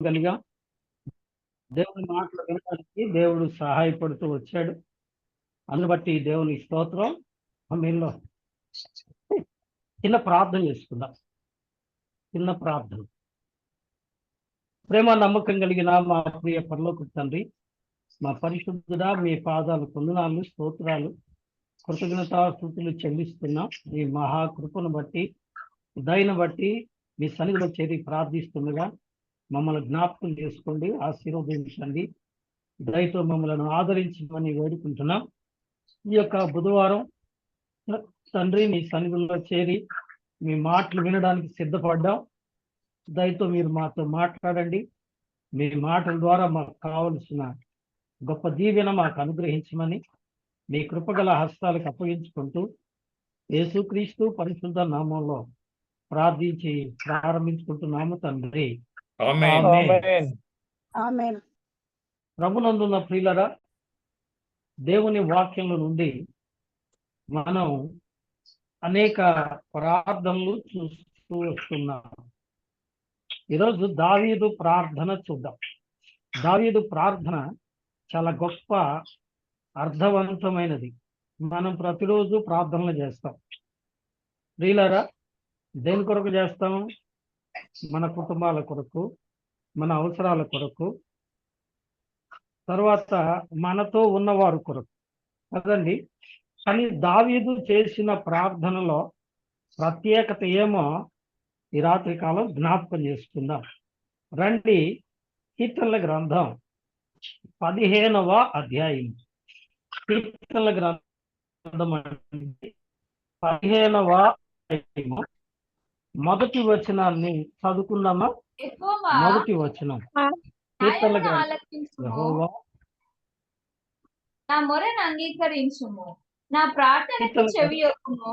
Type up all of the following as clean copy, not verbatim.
కలిగా దేవుని మాటలు వినడానికి దేవుడు సహాయపడుతూ వచ్చాడు. అందును బట్టి దేవుని స్తోత్రం. మీలో చిన్న ప్రార్థన చేసుకుందాం. చిన్న ప్రార్థన. ప్రేమ నమ్మకం కలిగిన మా ప్రియ పరలోక తండ్రి, మా పరిశుద్ధుడా, మీ పాదాలు వందనాలు, స్తోత్రాలు, కృతజ్ఞతాస్తుతులు చెల్లిస్తున్నాం. మీ మహాకృపను బట్టి, దయను బట్టి మీ సన్నిధిలో చేరి ప్రార్థిస్తుండగా మమ్మల్ని జ్ఞాపకం చేసుకోండి, ఆశీర్వదించండి. దయతో మమ్మల్ని ఆదరించమని వేడుకుంటున్నాం. ఈ యొక్క బుధవారం తండ్రి మీ సన్నిధిలో చేరి మీ మాటలు వినడానికి సిద్ధపడ్డాం. దయతో మీరు మాతో మాట్లాడండి. మీ మాటల ద్వారా మాకు కావలసిన గొప్ప దీవెన మాకు అనుగ్రహించమని మీ కృపగల హస్తాలకు అప్పగించుకుంటూ యేసుక్రీస్తు పరిశుద్ధ నామంలో ప్రార్థించి ప్రారంభించుకుంటున్నాము తండ్రి. ఆమేన్. ప్రభునందున్న ప్రియులరా, దేవుని వాక్యంలో నుండి మనం అనేక ప్రార్థనలు చూస్తూ వస్తున్నాం. ఈరోజు దావీదు ప్రార్థన చూద్దాం. దావీదు ప్రార్థన చాలా గొప్ప అర్థవంతమైనది. మనం ప్రతిరోజు ప్రార్థనలు చేస్తాం. ప్రియులరా, దేని కొరకు చేస్తాం? మన కుటుంబాల కొరకు, మన అవసరాల కొరకు, తర్వాత మనతో ఉన్నవారు కొరకు కదండి. కానీ దావీదు చేసిన ప్రార్థనలో ప్రత్యేకత ఏమో ఈ రాత్రి కాలం జ్ఞాపకం చేసుకుందాం. రండి, కీర్తనల గ్రంథం 15వ అధ్యాయం. కీర్తనల గ్రంథం 15వ అధ్యాయము మొదటి వచనాన్ని చదువుకుందామా? మొదటి వచనం. కీర్తనల గ్రంథం. యెహోవా నా మొరను అంగీకరించుము, నా ప్రార్థనకు చెవియొక్కుము.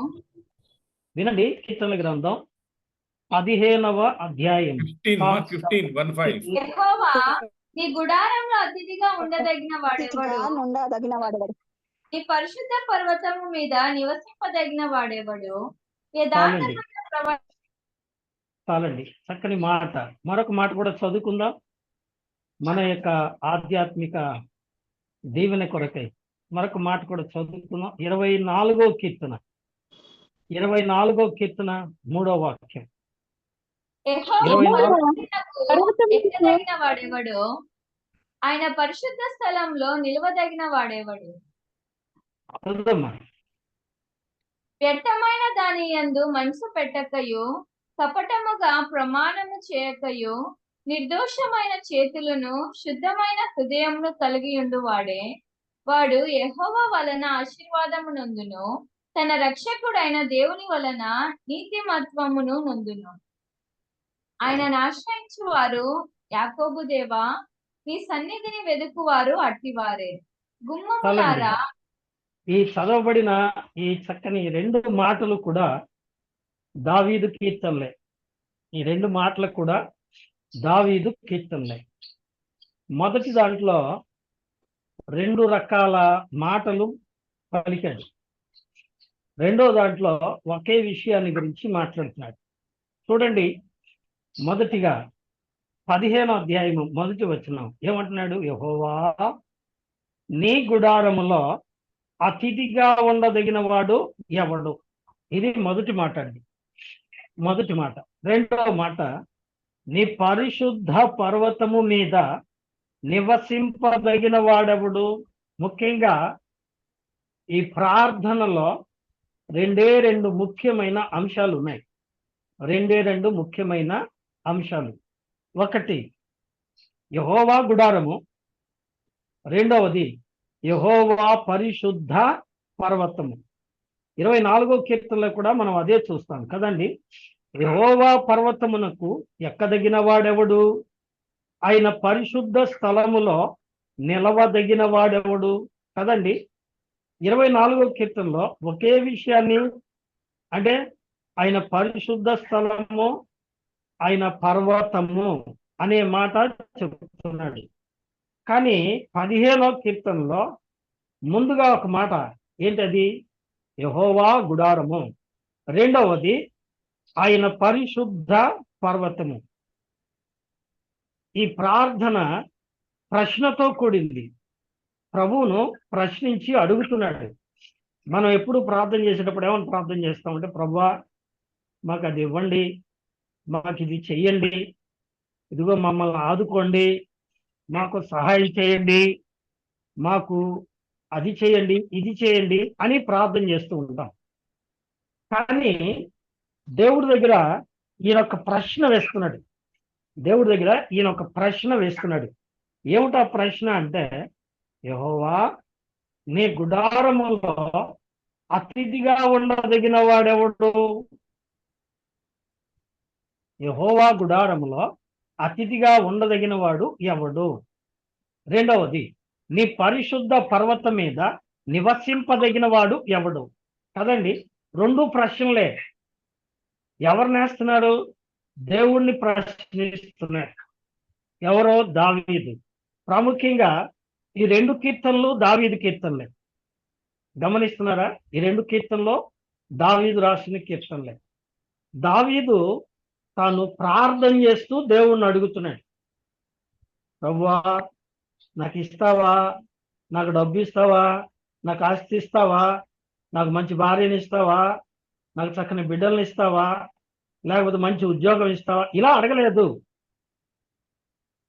వినండి, కీర్తనల గ్రంథం 15వ అధ్యాయం. 15 యెహోవా నీ గుడారంలో అతిథిగా ఉండదగిన వాడెవడు? నీ పరిశుద్ధ పర్వతము మీద నివసింపదగిన వాడెవడు? చాలండి, చక్కని మాట. మరొక మాట కూడా చదువుకుందాం, మన యొక్క ఆధ్యాత్మిక దీవెన కొరకై. మరొక మాట కూడా చదువుకుందాం. 24వ కీర్తన 24వ కీర్తన 3వ వాక్యం. ఎక్కదగిన వాడెవడు? ఆయన పరిశుద్ధ స్థలంలో నిలవదగిన వాడెవడు? వ్యర్థమైన దాని యందు మనసు పెట్టకయు, కపటముగా ప్రమాణము చేయకయు, నిర్దోషమైన చేతులను శుద్ధమైన హృదయమును కలిగి ఉండు వాడు యెహోవా వలన ఆశీర్వాదము నొందును, తన రక్షకుడైన దేవుని వలన నీతిమత్వమును నొందును. ఆయనను ఆశ్రయించు వారు యాకోబు దేవా, నీ సన్నిధిని వెదుకువారు అట్టివారే. గుమ్మములారా. ఈ చదవబడిన ఈ చక్కని రెండు మాటలు కూడా దావీదు కీర్తనలే. ఈ రెండు మాటలు కూడా దావీదు కీర్తనలే. మొదటి దాంట్లో 2 రకాల మాటలు పలికాడు. రెండో దాంట్లో ఒకే విషయాన్ని గురించి మాట్లాడుతున్నాడు. చూడండి, మొదటిగా 15వ అధ్యాయము మొదటి వచనం ఏమంటున్నాడు? యెహోవా నీ గుడారములో అతిథిగా ఉండదగిన వాడు ఎవడు? ఇది మొదటి మాట అండి, మొదటి మాట. రెండవ మాట, నీ పరిశుద్ధ పర్వతము మీద నివసింపదగిన వాడెవడు? ముఖ్యంగా ఈ ప్రార్థనలో రెండు ముఖ్యమైన అంశాలు ఉన్నాయి. రెండు ముఖ్యమైన అంశాలు. ఒకటి యెహోవా గుడారము, రెండవది యెహోవా పరిశుద్ధ పర్వతము. 24వ కీర్తనలో కూడా మనం అదే చూస్తాం కదండి. యెహోవా పర్వతమునకు ఎక్కదగిన వాడెవడు? ఆయన పరిశుద్ధ స్థలములో నిలవదగిన వాడెవడు? కదండి. 24వ కీర్తనలో ఒకే విషయాన్ని, అంటే ఆయన పరిశుద్ధ స్థలము, ఆయన పర్వతము అనే మాట చెప్తున్నాడు. కానీ 15వ కీర్తనలో ముందుగా ఒక మాట ఏంటది? యెహోవా గుడారము, రెండవది ఆయన పరిశుద్ధ పర్వతము. ఈ ప్రార్థన ప్రశ్నతో కూడింది. ప్రభువును ప్రశ్నించి అడుగుతున్నాడు. మనం ఎప్పుడు ప్రార్థన చేసేటప్పుడు ఏమని ప్రార్థన చేస్తామంటే, ప్రభువా మాకు అది ఇవ్వండి, మాకు ఇది చెయ్యండి, ఇదిగో మమ్మల్ని ఆదుకోండి, మాకు సహాయం చేయండి, మాకు అది చేయండి, ఇది చేయండి అని ప్రార్థన చేస్తూ ఉంటాం. కానీ దేవుడి దగ్గర ఈయన ఒక ప్రశ్న వేస్తున్నాడు. దేవుడి దగ్గర ఈయన ఒక ప్రశ్న వేస్తున్నాడు. ఏమిటా ప్రశ్న అంటే, యెహోవా నీ గుడారములో అతిథిగా ఉండదగిన వాడెవడు? యెహోవా గుడారములో అతిథిగా ఉండదగిన వాడు ఎవడు? రెండవది, నీ పరిశుద్ధ పర్వతం మీద నివసింపదగిన వాడు ఎవడు? కదండి, రెండు ప్రశ్నలే. ఎవరిని వేస్తున్నాడు? దేవుణ్ణి ప్రశ్నిస్తున్నాడు. ఎవరో? దావీదు. ప్రాముఖ్యంగా ఈ రెండు కీర్తనలు దావీదు కీర్తనలే. గమనిస్తున్నారా? ఈ రెండు కీర్తనలో దావీదు రాసిన కీర్తనలే. దావీదు తాను ప్రార్థన చేస్తూ దేవుణ్ణి అడుగుతున్నాడు. ప్రభువా నాకు ఇస్తావా? నాకు డబ్బు ఇస్తావా? నాకు ఆస్తి ఇస్తావా? నాకు మంచి భార్యని ఇస్తావా? నాకు చక్కని బిడ్డల్ని ఇస్తావా? లేకపోతే మంచి ఉద్యోగం ఇస్తావా? ఇలా అడగలేదు.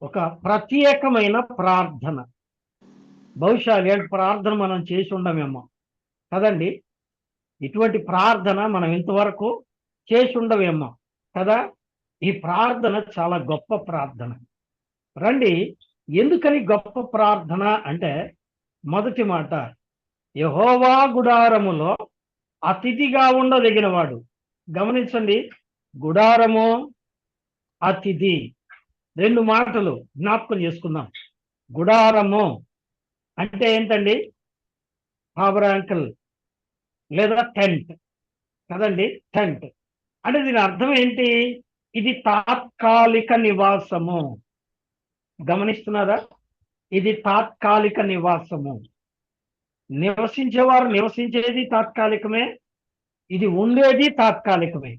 ఒక ప్రత్యేకమైన ప్రార్థన. బహుశా ఇలాంటి ప్రార్థన మనం చేసి ఉండమేమో కదండి. ఇటువంటి ప్రార్థన మనం ఇంతవరకు చేసి ఉండవేమో కదా. ఈ ప్రార్థన చాలా గొప్ప ప్రార్థన. రండి, ఎందుకని గొప్ప ప్రార్థన అంటే, మొదటి మాట, యెహోవా గుడారములో అతిథిగా ఉండదగిన వాడు. గమనించండి, గుడారము, అతిథి, రెండు మాటలు జ్ఞాపకం చేసుకుందాం. గుడారము అంటే ఏంటండి? టాబర్నాకిల్ లేదా టెంట్ కదండి. టెంట్ అంటే దీని అర్థం ఏంటి? ఇది తాత్కాలిక నివాసము. గమనిస్తున్నారా? ఇది తాత్కాలిక నివాసము. నివసించేవారు నివసించేది తాత్కాలికమే, ఇది ఉండేది తాత్కాలికమే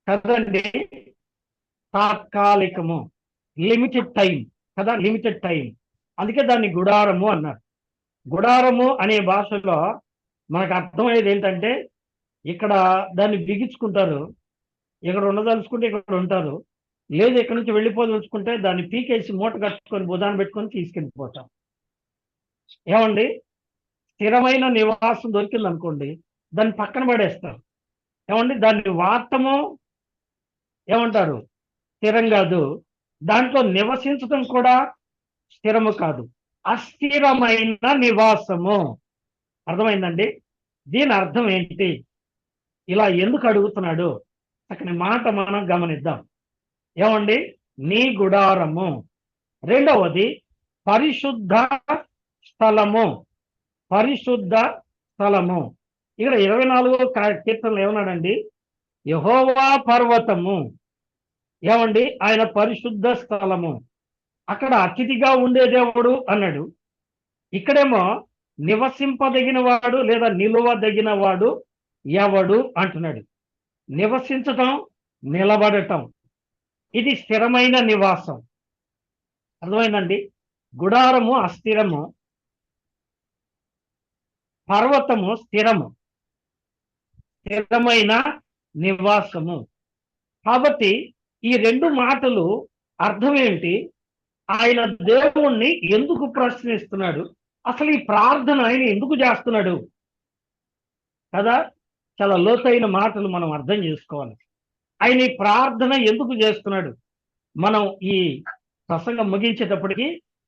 కదండి. తాత్కాలికము, లిమిటెడ్ టైం కదా, లిమిటెడ్ టైం. అందుకే దాన్ని గుడారము అన్నారు. గుడారము అనే భాషలో మనకు అర్థమయ్యేది ఏంటంటే, ఇక్కడ దాన్ని బిగించుకుంటారు, ఇక్కడ ఉండదలుచుకుంటే ఇక్కడ ఉంటారు, లేదు ఇక్కడ నుంచి వెళ్ళిపోదలుచుకుంటే దాన్ని పీకేసి మూట కట్టుకొని బుధాన్ని పెట్టుకొని తీసుకెళ్ళిపోతాం. ఏమండి, స్థిరమైన నివాసం దొరికింది అనుకోండి, దాన్ని పక్కన పడేస్తారు. ఏమండి, దాన్ని వాడటము ఏమంటారు? స్థిరం కాదు. దాంట్లో నివసించడం కూడా స్థిరము కాదు, అస్థిరమైన నివాసము. అర్థమైందండి? దీని అర్థం ఏంటి? ఇలా ఎందుకు అడుగుతున్నాడు? అక్కడి మాట మనం గమనిద్దాం. ఏమండి, నీ గుడారము. రెండవది పరిశుద్ధ స్థలము. పరిశుద్ధ స్థలము. ఇక్కడ 24వ కీర్తనలు ఏమన్నాడండి? యెహోవా పర్వతము. ఏమండి, ఆయన పరిశుద్ధ స్థలము. అక్కడ అతిథిగా ఉండేదేవుడు అన్నాడు. ఇక్కడేమో నివసింపదగిన వాడు లేదా నిలువదగిన వాడు ఎవడు అంటున్నాడు. నివసించటం, నిలబడటం, ఇది స్థిరమైన నివాసం. అర్థమైందండి? గుడారము అస్థిరము, పర్వతము స్థిరము, స్థిరమైన నివాసము. కాబట్టి ఈ రెండు మాటలు అర్థం ఏంటి? ఆయన దేవుణ్ణి ఎందుకు ప్రశ్నిస్తున్నాడు? అసలు ఈ ప్రార్థన ఆయన ఎందుకు చేస్తున్నాడు కదా. చాలా లోతైన మాటలు మనం అర్థం చేసుకోవాలి. ఆయన ఈ ప్రార్థన ఎందుకు చేస్తున్నాడు? మనం ఈ ప్రసంగం ముగించేటప్పటికి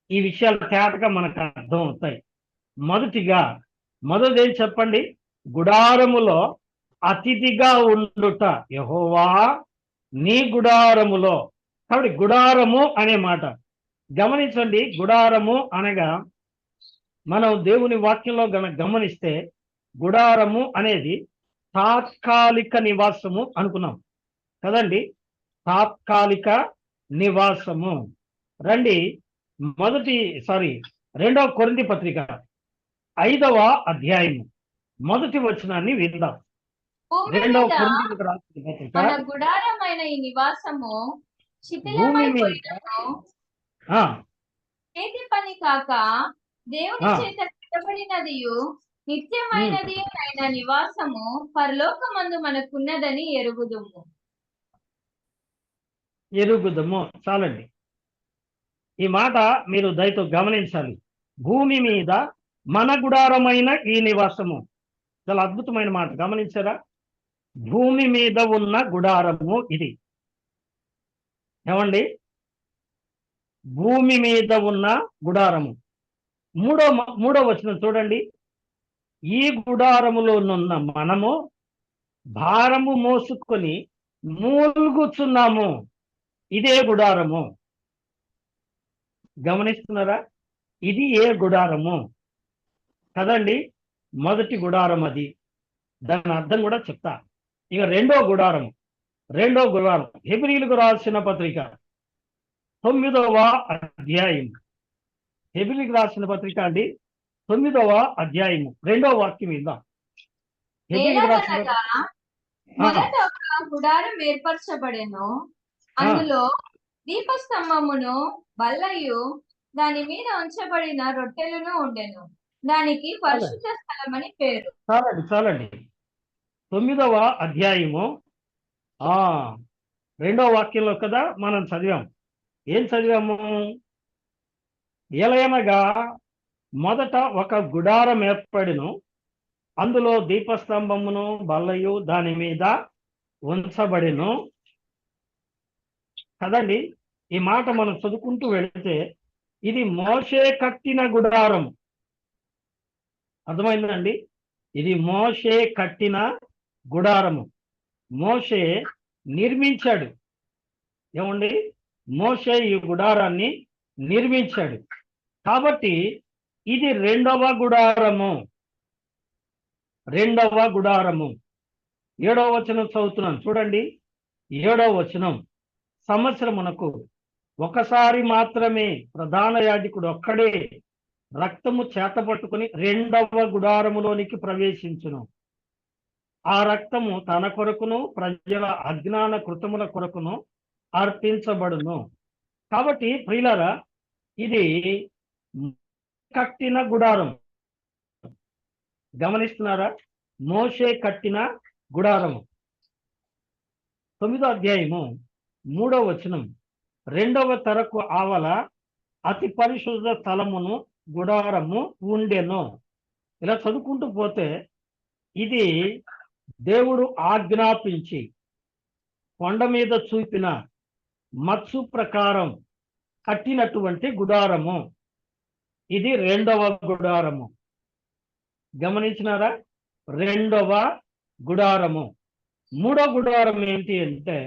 ఈ విషయాలు తేటగా మనకు అర్థం అవుతాయి. మొదటిది ఏం చెప్పండి? గుడారములో అతిథిగా ఉండుట. యెహోవా నీ గుడారములో. కాబట్టి గుడారము అనే మాట గమనించండి. గుడారము అనగా మనం దేవుని వాక్యంలో గమనిస్తే గుడారము అనేది తాత్కాలిక నివాసము అనుకున్నాం కదండి. తాత్కాలిక నివాసము. రండి, 2వ కొరింథీ పత్రిక 5వ అధ్యాయము 1వ వచనాన్ని విందాం. భూమి 2వ మీద కొరింథీయులకు రాసిన పత్రిక మన గుడారమైన ఈ నివాసము భూమి మీద శిథిలమైపోయినను ఆ, చేతి పని కాక దేవుని ఆ. చేత కట్టబడినదియు నిత్యమైనది అయిన నివాసము పరలోకమందు మనకున్నదని ఎరుగుదుము. ఎరుగుదము. చాలండి. ఈ మాట మీరు దయతో గమనించాలి. భూమి మీద మన గుడారమైన ఈ నివాసము. చాలా అద్భుతమైన మాట, గమనించారా? భూమి మీద ఉన్న గుడారము ఇది. ఏమండి? భూమి మీద ఉన్న గుడారము. మూడో వచనం చూడండి. ఈ గుడారములోనున్న మనము భారము మోసుకొని మూలుగుచున్నాము. ఇదే గుడారము. గమనిస్తున్నారా? ఇది ఏ గుడారము కదండి? మొదటి గుడారం అది. దాని అర్థం కూడా చెప్తా. ఇక రెండో గుడారం హెబ్రీయులకు రాసిన పత్రిక 9వ అధ్యాయం. హెబ్రీయులకు రాసిన పత్రిక అండి, 9వ అధ్యాయము 2వ వాక్యం ఇద్దాం. హెబ్రీయులకు రాసిన ఏలనగా మొదట ఒక గుడారం ఏర్పరచబడెను, అందులో దీపస్తంభమును బల్లయు దాని మీద ఉంచబడిన రొట్టెలను ఉండెను. దానికి పరిశుద్ధ స్థలమని పేరు. చాలండి. 9వ అధ్యాయము 2వ వాక్యంలో కదా మనం చదివాం. ఏం చదివాము? ఎలయనగా మొదట ఒక గుడారం ఏర్పడిను, అందులో దీపస్తంభమును బల్లయు దాని మీద ఉంచబడిను కదండి. ఈ మాట మనం చదువుకుంటూ వెళితే ఇది మోషే కట్టిన గుడారం. అర్థమైందండి? ఇది మోషే కట్టిన గుడారము. మోషే నిర్మించాడు. ఏమండి? మోషే ఈ గుడారాన్ని నిర్మించాడు. కాబట్టి ఇది రెండవ గుడారము. 7వ వచనం చదువుతున్నాను చూడండి. 7వ వచనం. సంవత్సరమునకు ఒకసారి మాత్రమే ప్రధాన యాజకుడు ఒక్కడే రక్తము చేతపట్టుకుని రెండవ గుడారములోనికి ప్రవేశించును. ఆ రక్తము తన కొరకును ప్రజల అజ్ఞాన కృతముల కొరకును అర్పించబడును. కాబట్టి ప్రియులారా, ఇది కట్టిన గుడారం. గమనిస్తున్నారా? మోషే కట్టిన గుడారము. 9వ అధ్యాయము 3వ వచనం. రెండవ తరకు ఆవల అతి పరిశుద్ధ స్థలమును గుడారము ఉండెను. ఇలా చదువుకుంటూ పోతే ఇది దేవుడు ఆజ్ఞాపించి కొండ మీద చూపిన మత్సు ప్రకారం కట్టినటువంటి గుడారము. ఇది రెండవ గుడారము. గమనించినారా? రెండవ గుడారము. మూడో గుడారం ఏంటి అంటే,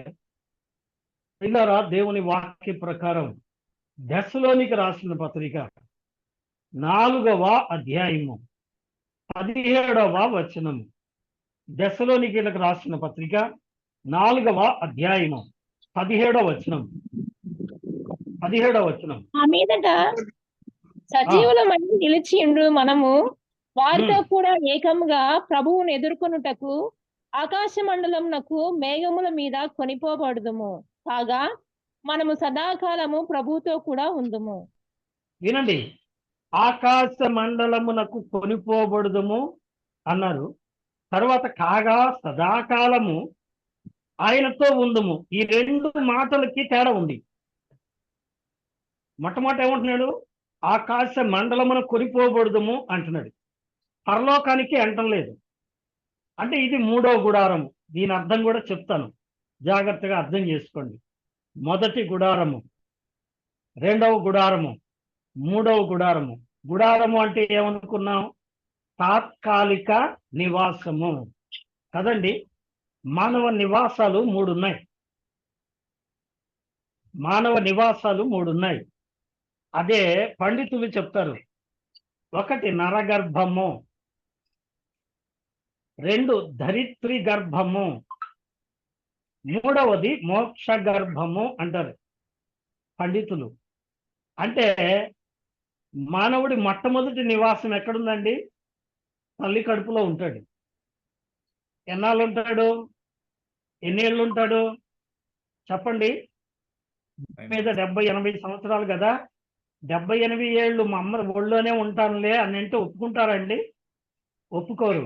పిల్లరా, దేవుని వాక్య ప్రకారం దశలోనికి రాసిన పత్రిక 4వ అధ్యాయము 17వ వచనము. దశలోనికీలకు రాసిన పత్రిక 4వ అధ్యాయము 17వ వచనం. ఆ మీదట సజీవులమై నిలిచిండు మనము వారితో కూడా ఏకముగా ప్రభువును ఎదుర్కొనుటకు ఆకాశ మండలమునకు మేఘముల మీద కొనిపోబడుదుము. కాగా మనము సదాకాలము ప్రభువుతో కూడా ఉందుము. వినండి, ఆకాశ మండలమునకు కొనిపోబడుదుము అన్నారు. తర్వాత కాగా సదాకాలము ఆయనతో ఉందుము. ఈ రెండు మాటలకి తేడా ఉంది. మొట్టమొదటి ఏమంటున్నాడు? ఆకాశ మండలమున కొనిపోబడుదుము అంటున్నాడు. పరలోకానికి అంటం లేదు. అంటే ఇది మూడవ గుడారము. దీని అర్థం కూడా చెప్తాను, జాగ్రత్తగా అర్థం చేసుకోండి. మొదటి గుడారము, రెండవ గుడారము, మూడవ గుడారము. గుడారము అంటే ఏమనుకున్నాం? తాత్కాలిక నివాసము కదండి. మానవ నివాసాలు మూడు ఉన్నాయి. అదే పండితులు చెప్తారు. ఒకటి నరగర్భము, 2 ధరిత్రి గర్భము, 3వది మోక్ష గర్భము అంటారు పండితులు. అంటే మానవుడి మొట్టమొదటి నివాసం ఎక్కడుందండి? తల్లి కడుపులో ఉంటాడు. ఎన్నాళ్ళు ఉంటాడు? ఎన్ని ఏళ్ళు ఉంటాడు చెప్పండి? మీద 70-80 సంవత్సరాలు కదా, 70-80 ఏళ్ళు మా అమ్మ ఒళ్ళోనే ఉంటానులే అని అంటే ఒప్పుకుంటారండి? ఒప్పుకోరు.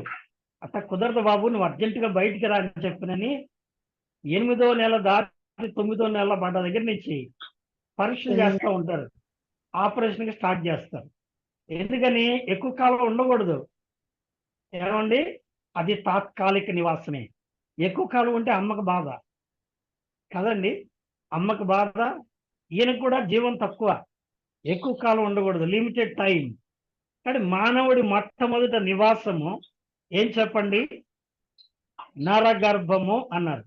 అట్లా కుదరదు బాబు, నువ్వు అర్జెంటుగా బయటికి రా అని చెప్పినని 8వ నెల దాటి 9వ నెల పడ్డ దగ్గర నుంచి పరీక్షలు చేస్తూ ఉంటారు, ఆపరేషన్కి స్టార్ట్ చేస్తారు. ఎందుకని? ఎక్కువ కాలం ఉండకూడదు. ఏమండి? అది తాత్కాలిక నివాసమే. ఎక్కువ కాలం ఉంటే అమ్మకు బాధ కదండి, అమ్మకు బాధ, ఈయనకు కూడా జీవం తక్కువ, ఎక్కువ కాలం ఉండకూడదు, లిమిటెడ్ టైం. కానీ మానవుడి మొట్టమొదట నివాసము ఏం చెప్పండి? నరగర్భము అన్నారు.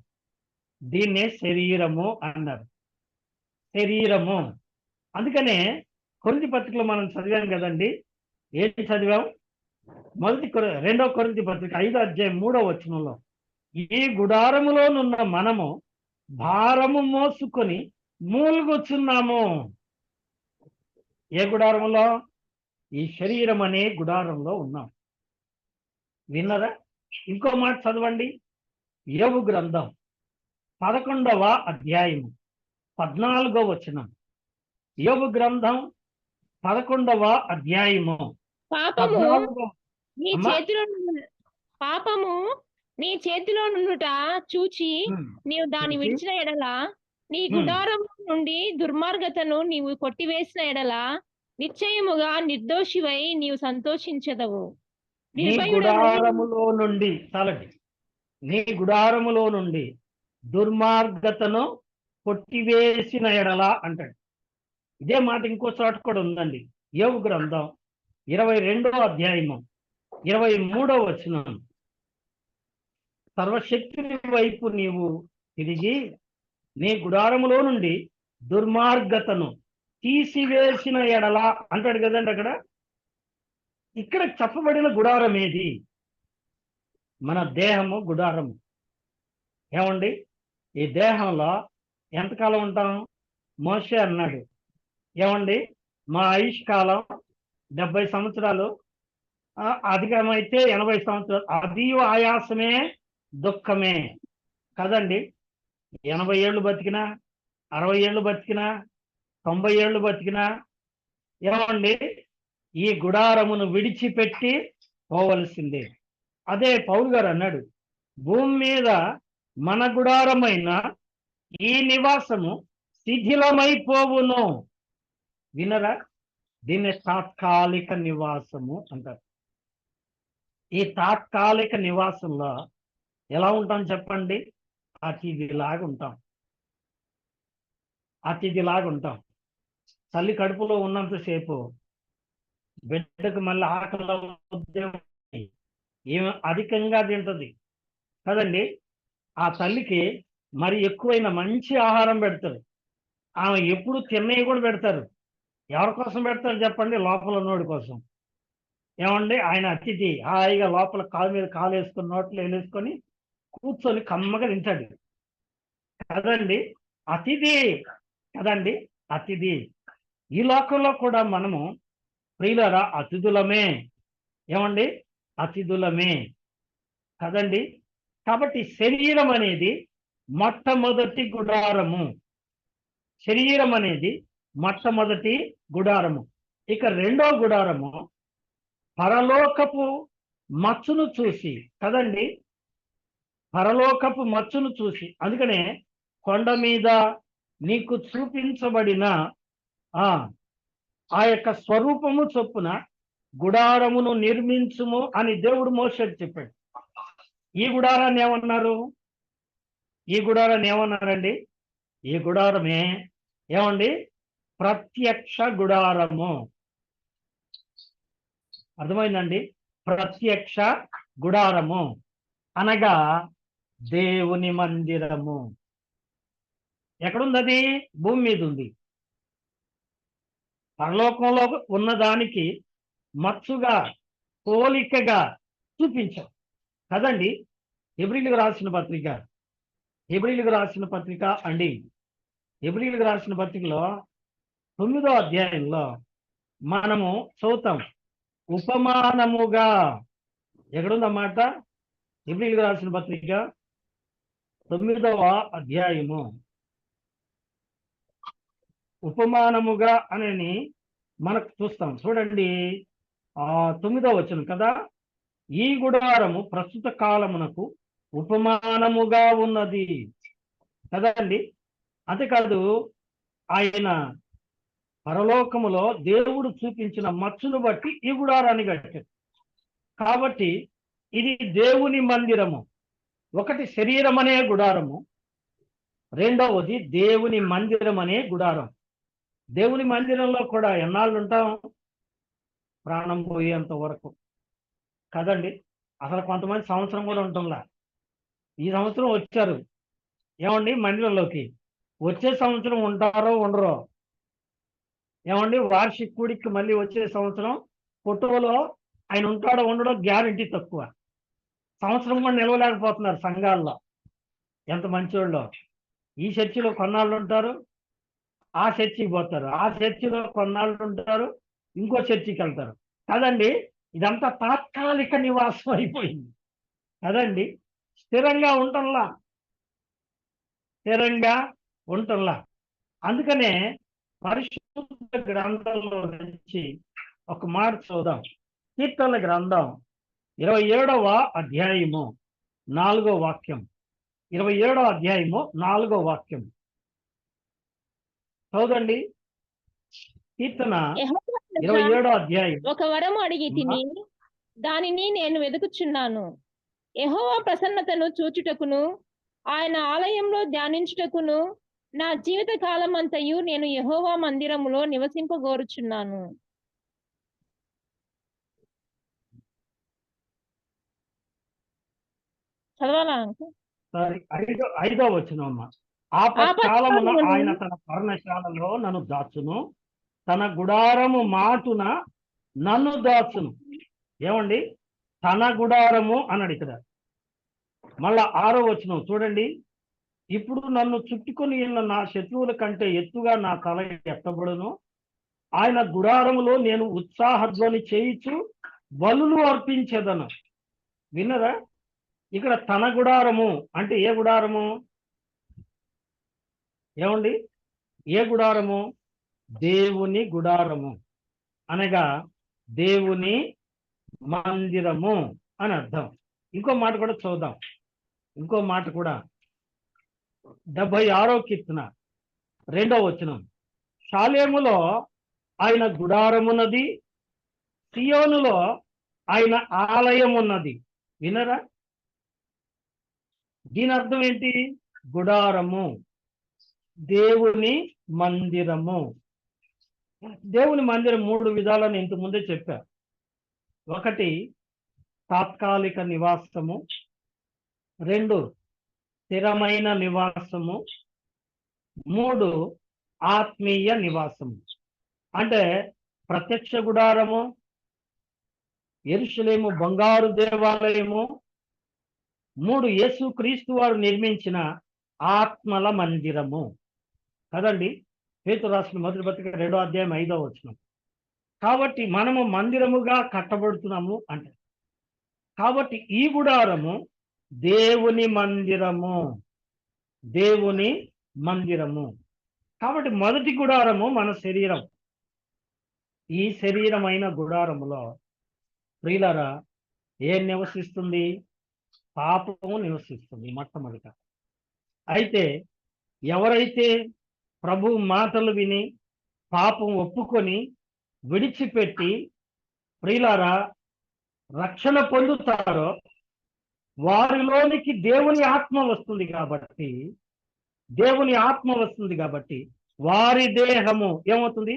దీన్నే శరీరము అన్నారు. శరీరము. అందుకనే కొరింథీ పత్రికలో మనం చదివాం కదండి. ఏం చదివాం? 2వ కొరింథీ పత్రిక 5వ అధ్యాయం 3వ వచనంలో, ఈ గుడారములోనున్న మనము భారము మోసుకొని మూలుగుచున్నాము. ఏ గుడారములో? ఈ శరీరం అనే గుడారంలో ఉన్నాం. విన్నరా? ఇంకో మాట చదవండి. యోబు గ్రంథం 11వ అధ్యాయము 14వ వచనం. యోబు గ్రంథం 11వ అధ్యాయము పాపము 14వ. నీ అమ్మా? చేతిలో పాపము నీ చేతిలో నుండుట చూచి నీవు దాన్ని చూచి? విడిచిన ఎడల, నీ గుడారం నుండి దుర్మార్గతను నీవు కొట్టివేసిన ఎడల, నిశ్చయముగా నిర్దోషివై నీవు సంతోషించదవు. నీ నిర్భయుడవై గుడారములో నుండి, చాలండి, నీ గుడారములో నుండి దుర్మార్గతను కొట్టివేసిన ఎడల అంటాడు. ఇదే మాట ఇంకో చోట కూడా ఉందండి. యోబు గ్రంథం 22వ అధ్యాయము 23వ వచనం. సర్వశక్తుని వైపు నీవు తిరిగి నీ గుడారములో నుండి దుర్మార్గతను తీసివేసిన ఎడల అంటాడు కదండి. అక్కడ ఇక్కడ చెప్పబడిన గుడారం ఏది? మన దేహము గుడారము. ఏమండి? ఈ దేహంలో ఎంతకాలం ఉంటాం? మోషే అన్నాడు, ఏమండి, మా ఆయుష్ కాలం 70 సంవత్సరాలు, అధికమైతే 80 సంవత్సరాలు, అది ఆయాసమే దుఃఖమే కదండి. 80 ఏళ్ళు బతికినా, 60 ఏళ్ళు బతికినా, 90 ఏళ్ళు బతికినా, ఏమండి, ఈ గుడారమును విడిచిపెట్టి పోవలసిందే. అదే పౌలు గారు అన్నాడు, భూమి మీద మన గుడారమైన ఈ నివాసము శిథిలమైపోవును. వినరా? దీన్ని తాత్కాలిక నివాసము అంటారు. ఈ తాత్కాలిక నివాసంలో ఎలా ఉంటాం చెప్పండి? అతిథిలాగా ఉంటాం. అతిథిలాగా ఉంటాం. తల్లి కడుపులో ఉన్నంతసేపు బిడ్డకు మళ్ళీ ఆకలి ఏమి అధికంగా తింటది కదండి. ఆ తల్లికి మరి ఎక్కువైన మంచి ఆహారం పెడతారు. ఆమె ఎప్పుడు తిన్నవి కూడా పెడతారు. ఎవరి కోసం పెడతారు చెప్పండి? లోపల ఉన్నోడి కోసం. ఏమండి, ఆయన అతిథి హాయిగా లోపల కాలు మీద కాలు వేసుకొని నోట్లో వేసుకొని కూర్చొని కమ్మగా తింటాడు కదండి. అతిథి కదండి, అతిథి. ఈ లోకంలో కూడా మనము ప్రియులారా అతిథులమే. ఏమండి, అతిథులమే కదండి. కాబట్టి శరీరం అనేది మొట్టమొదటి గుడారము. శరీరం అనేది మొట్టమొదటి గుడారము. ఇక రెండో గుడారము పరలోకపు మచ్చును చూసి కదండి, పరలోకపు మచ్చును చూసి. అందుకనే కొండ మీద నీకు చూపించబడిన ఆ యొక్క స్వరూపము చొప్పున గుడారమును నిర్మించుము అని దేవుడు మోషేకు చెప్పాడు. ఈ గుడారాన్ని ఏమన్నారు? ఈ గుడారాన్ని ఏమన్నారండి? ఈ గుడారమే ఏమండి? ప్రత్యక్ష గుడారము. అర్థమైందండి? ప్రత్యక్ష గుడారము అనగా దేవుని మందిరము. ఎక్కడుంది అది? భూమి మీద ఉంది. పరలోకంలో ఉన్నదానికి మచ్చుగా పోలికగా చూపించాం కదండి. హెబ్రీయులకు రాసిన పత్రిక అండి, హెబ్రీయులకు రాసిన పత్రికలో 9వ అధ్యాయంలో మనము చదువుతాం ఉపమానముగా. ఎక్కడుందన్నమాట? హెబ్రీయులకు రాసిన పత్రిక 9వ అధ్యాయము ఉపమానముగా అని మనకు చూస్తాం. చూడండి 9వ వచనం కదా, ఈ గుడారము ప్రస్తుత కాలమునకు ఉపమానముగా ఉన్నది కదండి. అంతేకాదు, ఆయన పరలోకములో దేవుడు చూపించిన మచ్చును బట్టి ఈ గుడారాన్ని కట్టాడు. కాబట్టి ఇది దేవుని మందిరము. ఒకటి శరీరం అనే గుడారము, రెండవది దేవుని మందిరం అనే గుడారం. దేవుని మందిరంలో కూడా ఎన్నాళ్ళు ఉంటాం? ప్రాణం పోయేంత వరకు కదండి. అసలు కొంతమంది సంవత్సరం కూడా ఉంటుందా. ఈ సంవత్సరం వచ్చారు ఏమండి మందిరంలోకి, వచ్చే సంవత్సరం ఉంటారో ఉండరో ఏమండి. వార్షిక కూడికి మళ్ళీ వచ్చే సంవత్సరం ఫోటోలో ఆయన ఉంటాడో ఉండడో గ్యారంటీ తక్కువ. సంవత్సరం కూడా నిలవలేకపోతున్నారు సంఘాల్లో. ఎంత మంచోళ్ళో. ఈ చర్చిలో కొన్నాళ్ళు ఉంటారు, ఆ చర్చికి పోతారు, ఆ చర్చిలో కొన్నాళ్ళు ఉంటారు, ఇంకో చర్చికి వెళ్తారు కదండి. ఇదంతా తాత్కాలిక నివాసం అయిపోయింది కదండి. స్థిరంగా ఉంటంలా. అందుకనే పరిశుద్ధ గ్రంథంలో నుంచి ఒక మాట చూద్దాం. కీర్తనల గ్రంథం 27వ అధ్యాయము 4వ వాక్యం. 27వ అధ్యాయము 4వ వాక్యం చదవండి. కీర్తన యెహోవా వద్ద 27వ అధ్యాయం. ఒక వరము అడిగి తిని దానిని నేను వెతుకుచున్నాను. యెహోవా ప్రసన్నతను చూచుటకును ఆయన ఆలయంలో ధ్యానించుటకును నా జీవిత కాలమంతయు నేను యెహోవా మందిరములో నివసింపగోరుచున్నాను. చదవాలా అంకుల్? సారీ, 5వ వచనం అమ్మ. ఆపత్కాలమున ఆయన తన పర్ణశాలలో నన్ను దాచును, తన గుడారము మాటున నన్ను దాచును. ఏమండి, తన గుడారము అన్నాడు ఇక్కడ. మళ్ళా 6వ వచనం చూడండి. ఇప్పుడు నన్ను చుట్టుకొని ఉన్న నా శత్రువుల కంటే ఎత్తుగా నా తల ఎత్తబడును, ఆయన గుడారములో నేను ఉత్సాహధ్వని చేయించు బలులు అర్పించేదను. విన్నరా? ఇక్కడ తన గుడారము అంటే ఏ గుడారము? ఏమండి, ఏ గుడారము? దేవుని గుడారము అనగా దేవుని మందిరము అని అర్థం. ఇంకో మాట కూడా చూద్దాం. ఇంకో మాట కూడా 76వ కీర్తన 2వ వచనం. షాలేములో ఆయన గుడారమున్నది, సియోనులో ఆయన ఆలయం ఉన్నది. వినరా? దీని అర్థం ఏంటి? గుడారము, దేవుని మందిరము. దేవుని మందిరం 3 విధాలని ఇంతకు ముందే చెప్పా. ఒకటి తాత్కాలిక నివాసము, 2 స్థిరమైన నివాసము, 3 ఆత్మీయ నివాసము. అంటే ప్రత్యక్ష గుడారము, యెరూషలేము బంగారు దేవాలయము, 3 యేసుక్రీస్తు వారు నిర్మించిన ఆత్మల మందిరము కదండి. పేతురు రాసిన మొదటి పత్రిక 2వ అధ్యాయం 5వ వచనం. కాబట్టి మనము మందిరముగా కట్టబడుతున్నాము అంటే, కాబట్టి ఈ గుడారము దేవుని మందిరము, దేవుని మందిరము. కాబట్టి మొదటి గుడారము మన శరీరం. ఈ శరీరమైన గుడారములో ప్రియులారా ఏం నివసిస్తుంది? పాపము నివసిస్తుంది మొట్టమొదట. అయితే ఎవరైతే ప్రభు మాటలు విని పాపం ఒప్పుకొని విడిచిపెట్టి ప్రియులారా రక్షణ పొందుతారో వారిలోనికి దేవుని ఆత్మ వస్తుంది కాబట్టి వారి దేహము ఏమవుతుంది?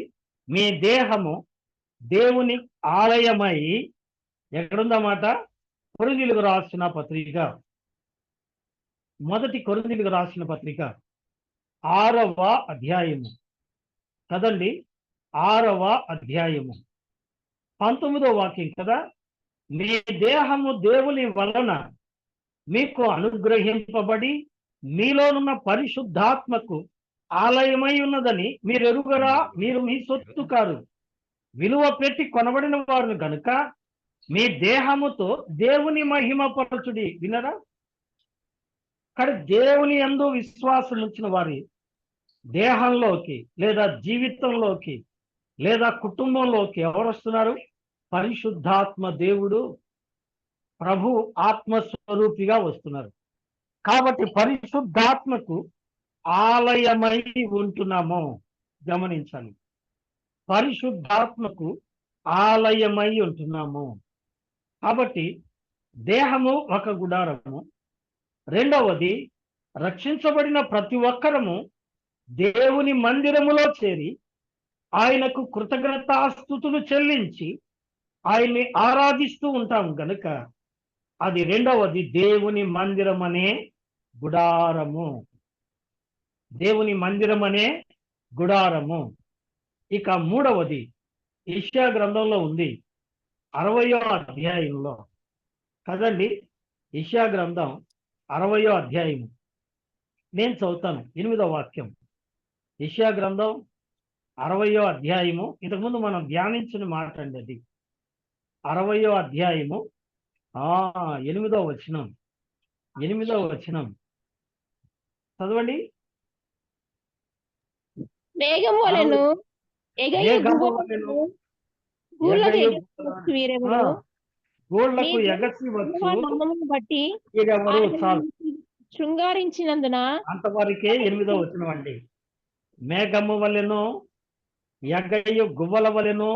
మీ దేహము దేవుని ఆలయమై, ఎక్కడుందన్నమాట? కొరింథీయులకు రాసిన పత్రిక, మొదటి కొరింథీయులకు రాసిన పత్రిక 6వ అధ్యాయము కదండి. 6వ అధ్యాయము 19వ వాక్యం కదా. మీ దేహము దేవుని వలన మీకు అనుగ్రహింపబడి మీలోనున్న పరిశుద్ధాత్మకు ఆలయమై ఉన్నదని మీరు ఎరుగరా? మీరు మీ సొత్తు కారు, విలువ పెట్టి కొనబడిన వారు గనుక మీ దేహముతో దేవుని మహిమపరచుడి. వినరా? కానీ దేవుని యందు విశ్వాసం ఉంచిన వారి దేహంలోకి లేదా జీవితంలోకి లేదా కుటుంబంలోకి ఎవరు వస్తున్నారు? పరిశుద్ధాత్మ దేవుడు ప్రభు ఆత్మస్వరూపిగా వస్తున్నారు. కాబట్టి పరిశుద్ధాత్మకు ఆలయమై ఉంటున్నాము. గమనించాలి, పరిశుద్ధాత్మకు ఆలయమై ఉంటున్నాము. కాబట్టి దేహము ఒక గుడారము. రెండవది, రక్షించబడిన ప్రతి ఒక్కరము దేవుని మందిరములో చేరి ఆయనకు కృతజ్ఞతాస్తుతులు చెల్లించి ఆయన్ని ఆరాధిస్తూ ఉంటాం గనుక అది రెండవది, దేవుని మందిరం అనే గుడారము. దేవుని మందిరం అనే గుడారము. ఇక మూడవది యెషయా గ్రంథంలో ఉంది, 60వ అధ్యాయంలో కదండి. యెషయా గ్రంథం 60వ అధ్యాయం నేను చదువుతాను, 8వ వాక్యం. యెషయా గ్రంథం 60వ అధ్యాయము, ఇంతకుముందు మనం ధ్యానించిన మాట అండి అది. 60వ అధ్యాయము 8వ వచనం. 8వ వచనం చదవండి. మేఘం వలెను ఎగయు మేఘము గువ్వలను వలెను గూళ్ళకు ఎగయు ఎగసి వీరెవరు? గోళ్లకు నీ ఎగసి వచ్చు యెహోవా నామమును బట్టి వీరెవరు? ఆయన చాలు, శృంగారించినందున అంతవరకే 8వ వచనం అండి. మేఘము వలెను ఎగయు గువ్వల వలెను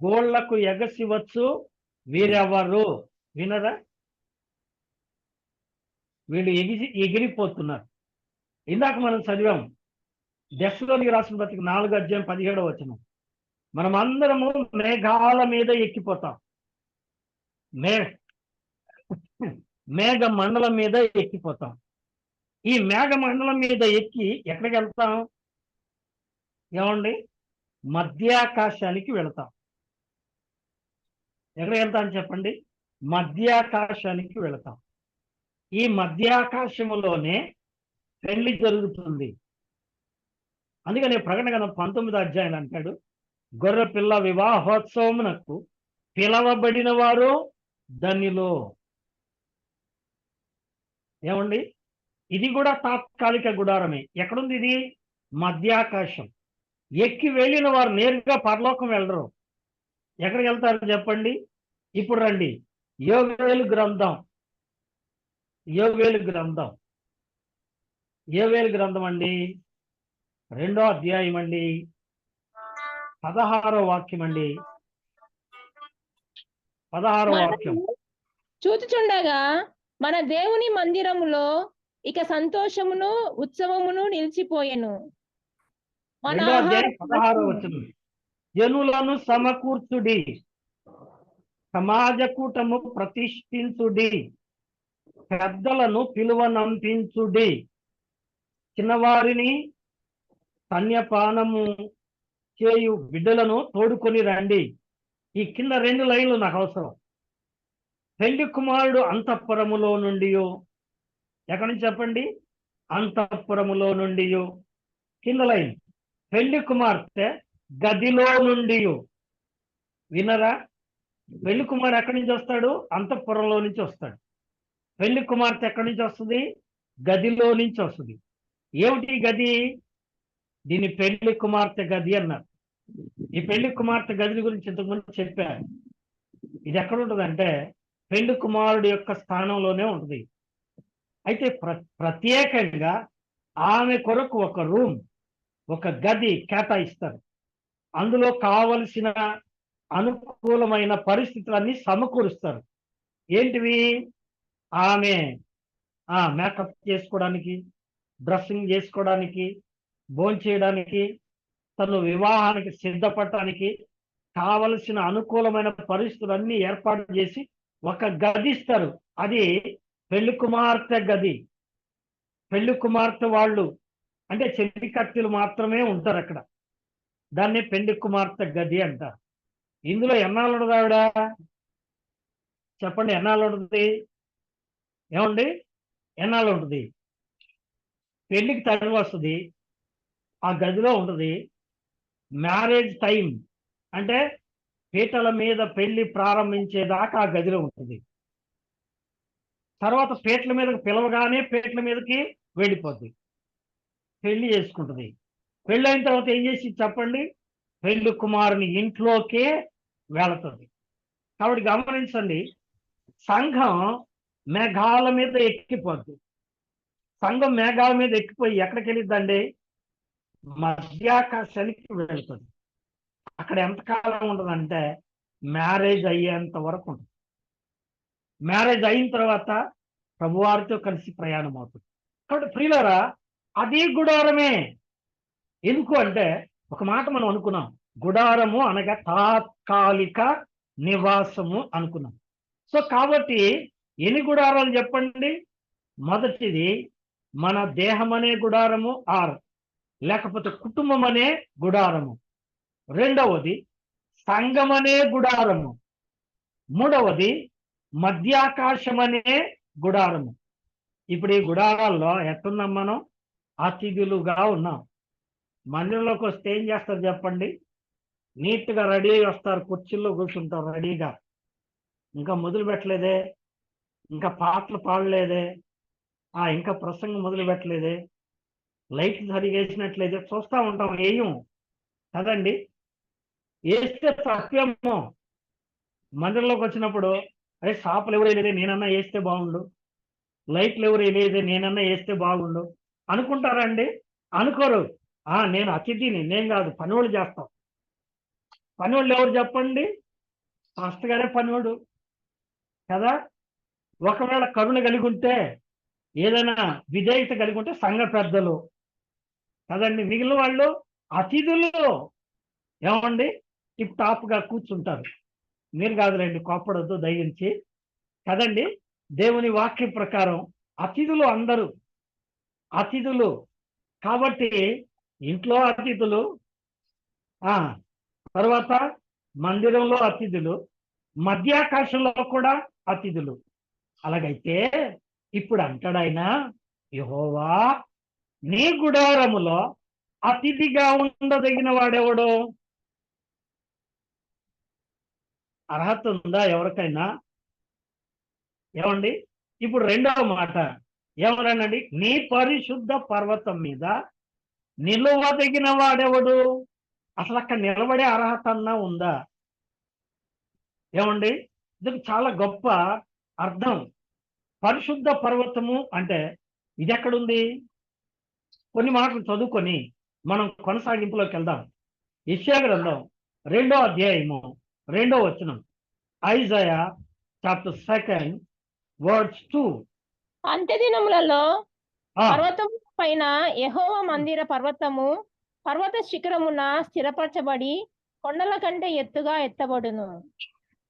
గోళ్లకు ఎగసి వచ్చు వీరెవరు? వినరా? వీళ్ళు ఎగిరిపోతున్నారు. ఇందాక మనం చదివాం దశలోనికి రాసిన పత్రిక 4వ అధ్యాయం 17వ వచనం. మనం అందరము మేఘాల మీద ఎక్కిపోతాం. మేఘ మండలం మీద ఎక్కిపోతాం. ఈ మేఘ మండలం మీద ఎక్కి ఎక్కడికి వెళ్తాం? ఏమండి? మధ్యాకాశానికి వెళ్తాం. ఎక్కడికి వెళ్తాం చెప్పండి? మధ్యాకాశానికి వెళతాం. ఈ మధ్యాకాశములోనే పెళ్లి జరుగుతుంది. అందుకని ప్రకటన గ్రంథం 19వ అధ్యాయం అంటాడు, గొర్రె పిల్ల వివాహోత్సవమునకు పిలవబడిన వారు ధన్యులు. ఏమండి? ఇది కూడా తాత్కాలిక గుడారమే. ఎక్కడుంది ఇది? మధ్యాకాశం. ఎక్కి వెళ్ళిన వారు నేరుగా పరలోకం వెళ్ళరు. ఎక్కడికి వెళ్తారు చెప్పండి? ఇప్పుడు రండి, యోవేలు గ్రంథం. యోవేలు గ్రంథం అండి, 2వ అధ్యాయం అండి, 16వ వాక్యం అండి. 16వ వాక్యం. చూచుచుండగా మన దేవుని మందిరములో ఇక సంతోషమును ఉత్సవమును నిలిచిపోయెను. మన 2వ అధ్యాయం 16వ వచనం. జనులను సమకూర్చుడి, సమాజ కూటము ప్రతిష్ఠించుడి, పెద్దలను పిలువనంపించుడి, చిన్నవారిని స్తన్యపానము చేయు బిడ్డలను తోడుకొని రండి. ఈ కింద 2 లైన్లు నాకు అవసరం. పెళ్లి కుమారుడు అంతఃపురములో నుండి, ఎక్కడి నుంచి చెప్పండి? అంతఃపురములో నుండి. కింద లైన్, పెళ్లి కుమార్తె గదిలో నుండి. వినరా? పెళ్లి కుమారుడు ఎక్కడి నుంచి వస్తాడు? అంతఃపురంలో నుంచి వస్తాడు. పెళ్లి కుమార్తె ఎక్కడి నుంచి వస్తుంది? గదిలో నుంచి వస్తుంది. ఏమిటి గది? దీన్ని పెళ్లి కుమార్తె గది అన్నారు. ఈ పెళ్లి కుమార్తె గది గురించి ఇంతకుముందు చెప్పారు. ఇది ఎక్కడ ఉంటుందంటే పెళ్లి కుమారుడు యొక్క స్థానంలోనే ఉంటుంది. అయితే ప్రత్యేకంగా ఆమె కొరకు ఒక రూమ్, ఒక గది కేటాయిస్తారు. అందులో కావలసిన అనుకూలమైన పరిస్థితులన్నీ సమకూరుస్తారు. ఏంటివి? ఆమె మేకప్ చేసుకోవడానికి, డ్రెస్సింగ్ చేసుకోవడానికి, భోంచేయడానికి, తను వివాహానికి సిద్ధపడటానికి కావలసిన అనుకూలమైన పరిస్థితులన్నీ ఏర్పాటు చేసి ఒక గది ఇస్తారు. అది పెళ్లి కుమార్తె గది. పెళ్లి కుమార్తె వాళ్ళు అంటే చెల్లి కత్తిలు మాత్రమే ఉంటారు అక్కడ. దాన్ని పెళ్లి కుమార్తె గది అంటారు. ఇందులో ఎన్నాళ్ళు ఉంటుంది ఆవిడ? చెప్పండి, ఎన్నాళ్ళు ఉంటుంది? ఏమండి? ఎన్నాళ్ళు ఉంటుంది? పెళ్లికి తల్లి వస్తుంది, ఆ గదిలో ఉంటుంది. మ్యారేజ్ టైం అంటే పీటల మీద పెళ్లి ప్రారంభించేదాకా ఆ గదిలో ఉంటుంది. తర్వాత పీటల మీదకి పిలవగానే పీటల మీదకి వెళ్ళిపోద్ది. పెళ్లి చేసుకుంటుంది. పెళ్ళి అయిన తర్వాత ఏం చేసి చెప్పండి, పెళ్లి కుమారుని ఇంట్లోకే వెళుతుంది. కాబట్టి గమనించండి, సంఘం మేఘాల మీద ఎక్కిపోద్ది. సంఘం మేఘాల మీద ఎక్కిపోయి ఎక్కడికి వెళ్ళిద్దండి, మధ్యాకాశానికి వెళ్తుంది. అక్కడ ఎంతకాలం ఉంటుందంటే మ్యారేజ్ అయ్యేంత వరకు ఉంటుంది. మ్యారేజ్ అయిన తర్వాత ప్రభువారితో కలిసి ప్రయాణం అవుతుంది. కాబట్టి ప్రియులారా, అది గుడారమే. ఎందుకు అంటే ఒక మాట మనం అనుకున్నాం, గుడారము అనగా తాత్కాలిక నివాసము అనుకున్నాం. సో కాబట్టి ఎన్ని గుడారాలు చెప్పండి? మొదటిది మన దేహం అనే గుడారము, లేకపోతే కుటుంబం అనే గుడారము. రెండవది సంఘం అనే గుడారము. మూడవది మధ్యాకాశం అనే గుడారము. ఇప్పుడు ఈ గుడారాల్లో ఎట్టున్నాం మనం? అతిథులుగా ఉన్నాం. మందిరంలోకి వస్తే ఏం చేస్తారు చెప్పండి? నీట్గా రెడీ అయ్యి వస్తారు, కుర్చీల్లో కూర్చుంటారు రెడీగా. ఇంకా మొదలు పెట్టలేదే, ఇంకా పాటలు పాడలేదే, ఇంకా ప్రసంగం మొదలు పెట్టలేదే, లైట్లు సరిగా వేసినట్లయితే చూస్తూ ఉంటాం, వేయం కదండి. వేస్తే తప్పేమో. మందిరంలోకి వచ్చినప్పుడు అరే షాపులు ఎవరు వేయలేదే, నేనన్నా వేస్తే బాగుండు, లైట్లు ఎవరు వేయలేదే, నేనన్నా వేస్తే బాగుండు అనుకుంటారండి? అనుకోరు. నేను అతిథిని, నేను కాదు, పనివాళ్ళు చేస్తాం. పనివాళ్ళు ఎవరు చెప్పండి? పాస్టర్ గారే పనివాడు కదా. ఒకవేళ కరుణ కలిగి ఉంటే, ఏదైనా విధేయత కలిగి ఉంటే సంఘ పెద్దలు కదండి. మిగిలిన వాళ్ళు అతిథులు ఏమండి టిప్ టాప్గా కూర్చుంటారు. మీరు కాదులేండి, కోప్పడొద్దు దయించి కదండి. దేవుని వాక్యం ప్రకారం అతిథులు అందరూ అతిథులు. కాబట్టి ఇంట్లో అతిథులు, తర్వాత మందిరంలో అతిథులు, మధ్యాకాశంలో కూడా అతిథులు. అలాగైతే ఇప్పుడు అంటాడాయన, యెహోవా నీ గుడారములో అతిథిగా ఉండదగిన వాడెవడు? అర్హత ఉందా ఎవరికైనా? ఏమండి? ఇప్పుడు రెండవ మాట ఏమన్నానండి? నీ పరిశుద్ధ పర్వతం మీద నిలవదగిన వాడెవడు? అసలు అక్కడ నిలబడే అర్హత అన్నా ఉందా? ఏమండి? ఇది చాలా గొప్ప అర్థం. పరిశుద్ధ పర్వతము అంటే ఇది ఎక్కడుంది? కొన్ని మాటలు చదువుకొని మనం కొనసాగింపులోకి వెళ్దాం. యెషయా గ్రంథం 2వ అధ్యాయము 2వ వచనం. Isaiah chapter 2 words 2. అంత్య దినములలో పర్వతము పైన యెహోవా మందిర పర్వతము పర్వత శిఖరమున స్థిరపరచబడి కొండల కంటే ఎత్తుగా ఎత్తబడును.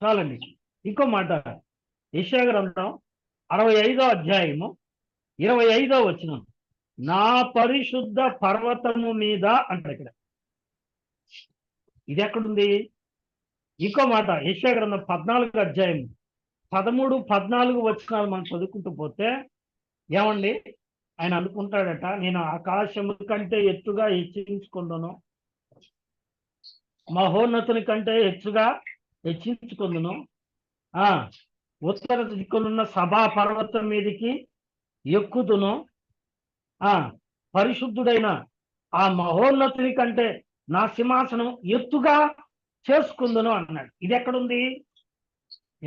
చాలండి. ఇంకో మాట, యెషయా గ్రంథం 65వ అధ్యాయము 25వ వచనం. నా పరిశుద్ధ పర్వతము మీద అంటారు ఇక్కడ. ఇది ఎక్కడుంది? ఇంకో మాట, యెషయా గ్రంథం 14వ అధ్యాయం 13, 14 వచనాలు మనం చదువుకుంటూ పోతే ఏమండి, ఆయన అనుకుంటాడట, నేను ఆకాశము కంటే ఎత్తుగా హెచ్చించుకుందును, మహోన్నతుని కంటే హెచ్చించుకుందును, ఉత్తర దిక్కునున్న సభా పర్వతం మీదకి ఎక్కుదును, పరిశుద్ధుడైన ఆ మహోన్నతుని కంటే నా సింహాసనం ఎత్తుగా చేసుకుందును అన్నాడు. ఇది ఎక్కడుంది?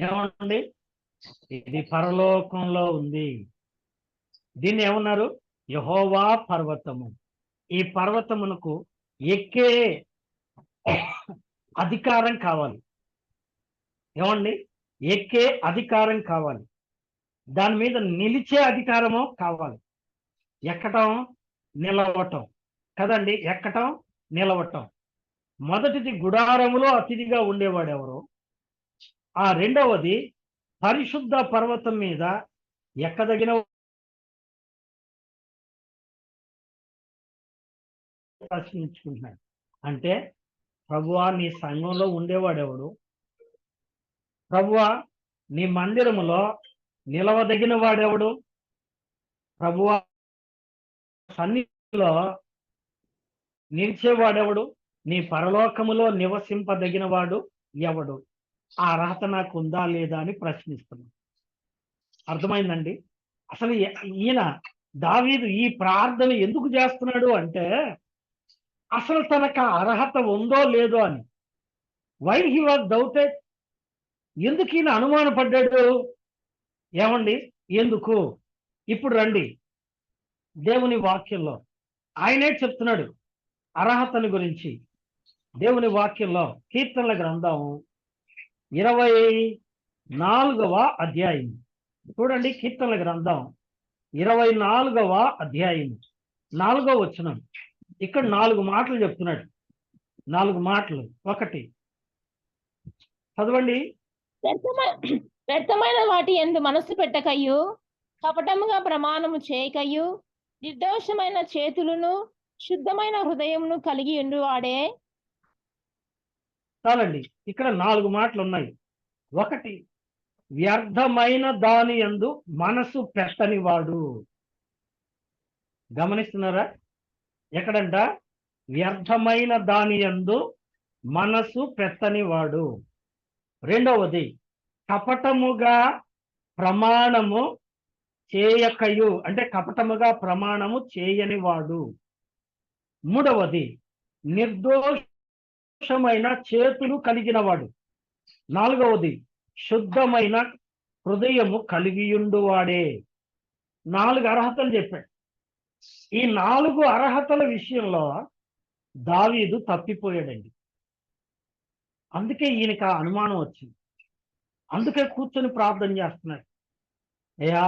ఏమండి? ఇది పరలోకంలో ఉంది. దీన్ని ఏమన్నారు? యెహోవా పర్వతము. ఈ పర్వతమునకు ఎక్కే అధికారం కావాలి. ఏమండి? ఎక్కే అధికారం కావాలి. దాని మీద నిలిచే అధికారము కావాలి. ఎక్కటం, నిలవటం కదండి. ఎక్కటం, నిలవటం. మొదటిది గుడారములో అతిథిగా ఉండేవాడు ఎవరు? రెండవది పరిశుద్ధ పర్వతం మీద ఎక్కదగిన ప్రశ్నించుకుంటున్నాడు. అంటే ప్రభువా నీ సంఘంలో ఉండేవాడెవడు? ప్రభువా నీ మందిరములో నిలవదగిన వాడెవడు? ప్రభువా సన్నిధిలో నిలిచేవాడెవడు? నీ పరలోకములో నివసింపదగిన వాడు ఎవడు? ఆ అర్హత నాకు ఉందా లేదా అని ప్రశ్నిస్తున్నాను. అర్థమైందండి? అసలు ఈయన దావీదు ఈ ప్రార్థన ఎందుకు చేస్తున్నాడు అంటే అసలు తనకు ఆ అర్హత ఉందో లేదో అని. వై హీ వాజ్ డౌటెడ్, ఎందుకు ఈయన అనుమానపడ్డాడు? ఏమండి ఎందుకు? ఇప్పుడు రండి దేవుని వాక్యంలో ఆయనే చెప్తున్నాడు అర్హతని గురించి. దేవుని వాక్యంలో కీర్తనల గ్రంథం 24వ అధ్యాయం చూడండి. కీర్తనల గ్రంథం 24వ అధ్యాయం 4వ వచనం. ఇక్కడ 4 మాటలు చెప్తున్నాడు. 4 మాటలు. ఒకటి చదవండి. వ్యర్థమైన వాటి యందు మనస్సు పెట్టకయు, కపటముగా ప్రమాణము చేయకయు, నిర్దోషమైన చేతులను శుద్ధమైన హృదయమును కలిగి ఉండువాడే. చాలండి. ఇక్కడ 4 మాటలు ఉన్నాయి. ఒకటి, వ్యర్థమైన దాని యందు మనసు పెట్టని వాడు. గమనిస్తున్నారా? ఎక్కడంట? వ్యర్థమైన దాని యందు మనసు పెట్టని వాడు. రెండవది, కపటముగా ప్రమాణము చేయకయు, అంటే కపటముగా ప్రమాణము చేయని వాడు. మూడవది, నిర్దోషమైన చేతులు కలిగిన వాడు. నాలుగవది, శుద్ధమైన హృదయము కలిగియుండువాడే. 4 అర్హతలు చెప్పాడు. ఈ 4 అర్హతల విషయంలో దావీదు తప్పిపోయాడండి. అందుకే ఈయనకి ఆ అనుమానం వచ్చింది. అందుకే కూర్చొని ప్రార్థన చేస్తున్నాడు. అయ్యా,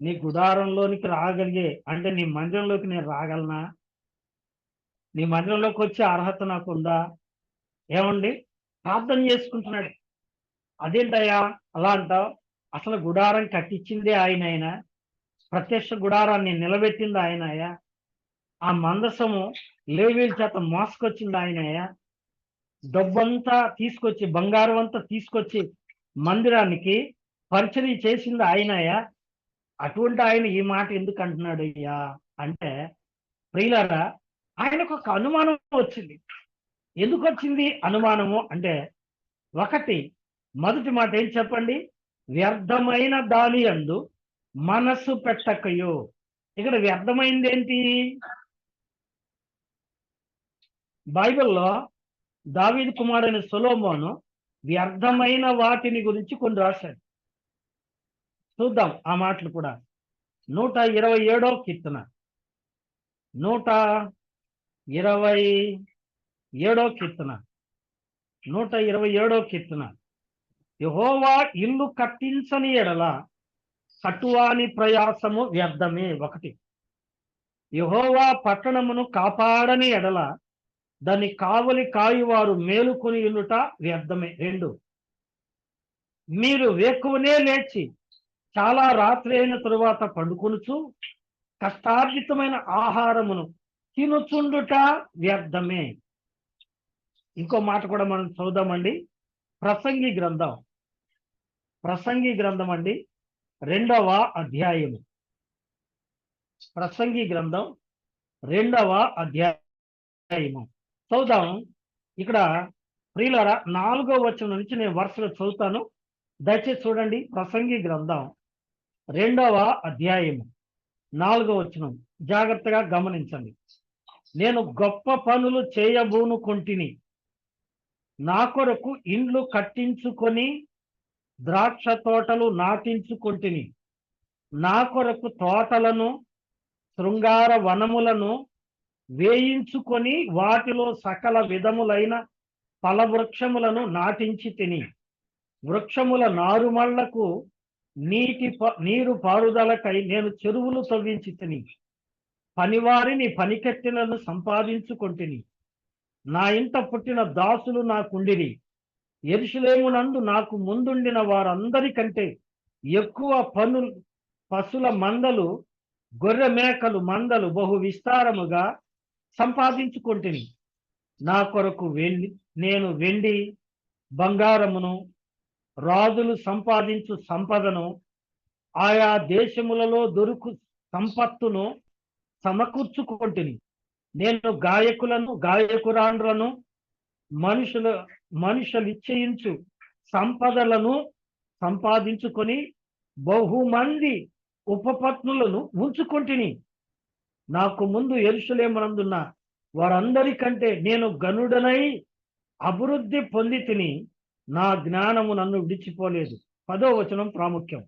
నీ గుడారంలోనికి రాగలిగే, అంటే నీ మందిరంలోకి నేను రాగలనా? నీ మందిరంలోకి వచ్చే అర్హత నాకుందా? ఏమండి ప్రార్థన చేసుకుంటున్నాడు. అదేంటయ్యా అలా అంటావు? అసలు గుడారం కట్టించిందే ఆయన, ప్రత్యక్ష గుడారాన్ని నిలబెట్టింది ఆయనయ్యా. ఆ మందసము లేవీల చేత మోసుకొచ్చింది ఆయనయ్యా. డబ్బంతా తీసుకొచ్చి, బంగారం అంతా తీసుకొచ్చి మందిరానికి పరిచర్య చేసింది ఆయనయ్యా. అటువంటి ఆయన ఈ మాట ఎందుకు అంటున్నాడు అయ్యా అంటే, ప్రియులారా, ఆయనకు ఒక అనుమానం వచ్చింది. ఎందుకు వచ్చింది అనుమానము అంటే, ఒకటి, మొదటి మాట ఏం చెప్పండి? వ్యర్థమైన దాని యందు మనస్సు పెట్టకయో. ఇక్కడ వ్యర్థమైంది ఏంటి? బైబిల్లో దావీదు కుమారుడైన సొలొమోను వ్యర్థమైన వాటిని గురించి కొన్ని రాశాడు. చూద్దాం ఆ మాటలు కూడా. 127వ కీర్తన, 127వ కీర్తన, 127వ కీర్తన. యెహోవా ఇల్లు కట్టించని ఎడల కట్టువాని ప్రయాసము వ్యర్థమే. ఒకటి, యెహోవా పట్టణమును కాపాడని ఎడల దాన్ని కావలి కాయువారు మేలుకొని ఉండుట వ్యర్థమే. 2, మీరు వేకువనే లేచి చాలా రాత్రి అయిన తరువాత పండుకొనుచు కష్టార్జితమైన ఆహారమును తినుచుండుట వ్యర్థమే. ఇంకో మాట కూడా మనం చదువుదామండి. ప్రసంగి గ్రంథం అండి 2వ అధ్యాయము. ప్రసంగి గ్రంథం 2వ అధ్యాయము చదువుదాం. ఇక్కడ ప్రియులారా 4వ వచనం నుంచి నేను వరుసలో చదువుతాను, దయచేసి చూడండి. ప్రసంగి గ్రంథం 2వ అధ్యాయము 4వ వచనం జాగ్రత్తగా గమనించండి. నేను గొప్ప పనులు చేయబూనుకొంటిని, నా కొరకు ఇండ్లు కట్టించుకొని ద్రాక్ష తోటలు నాటించుకొంటిని, నా కొరకు తోటలను శృంగార వనములను వేయించుకొని వాటిలో సకల విధములైన ఫలవృక్షములను నాటించి తిని, వృక్షముల నారుమళ్లకు నీరు పారుదలకై నేను చెరువులు తవ్వించి తిని, పనివారిని పనికత్తెలను సంపాదించుకొంటిని, నా ఇంట పుట్టిన దాసులు నాకుండిరి. యెరూషలేమునందు నాకు ముందుండిన వారందరికంటే ఎక్కువ పశుల మందలు, గొర్రె మేకలు మందలు బహు విస్తారముగా సంపాదించుకొంటిని. నా కొరకు నేను వెండి బంగారమును రాజులు సంపాదించు సంపదను ఆయా దేశములలో దొరుకు సంపత్తును సమకూర్చుకొంటిని. నేను గాయకులను గాయకురాండ్రను మనుషులిచ్చయించు సంపదలను సంపాదించుకొని బహుమంది ఉపపత్నులను ఉంచుకొంటిని. నాకు ముందు యెరూషలేమునందున్న వారందరికంటే నేను గనుడనై అభివృద్ధి పొంది తిని, నా జ్ఞానము నన్ను విడిచిపోలేదు. 10వ వచనం ప్రాముఖ్యం.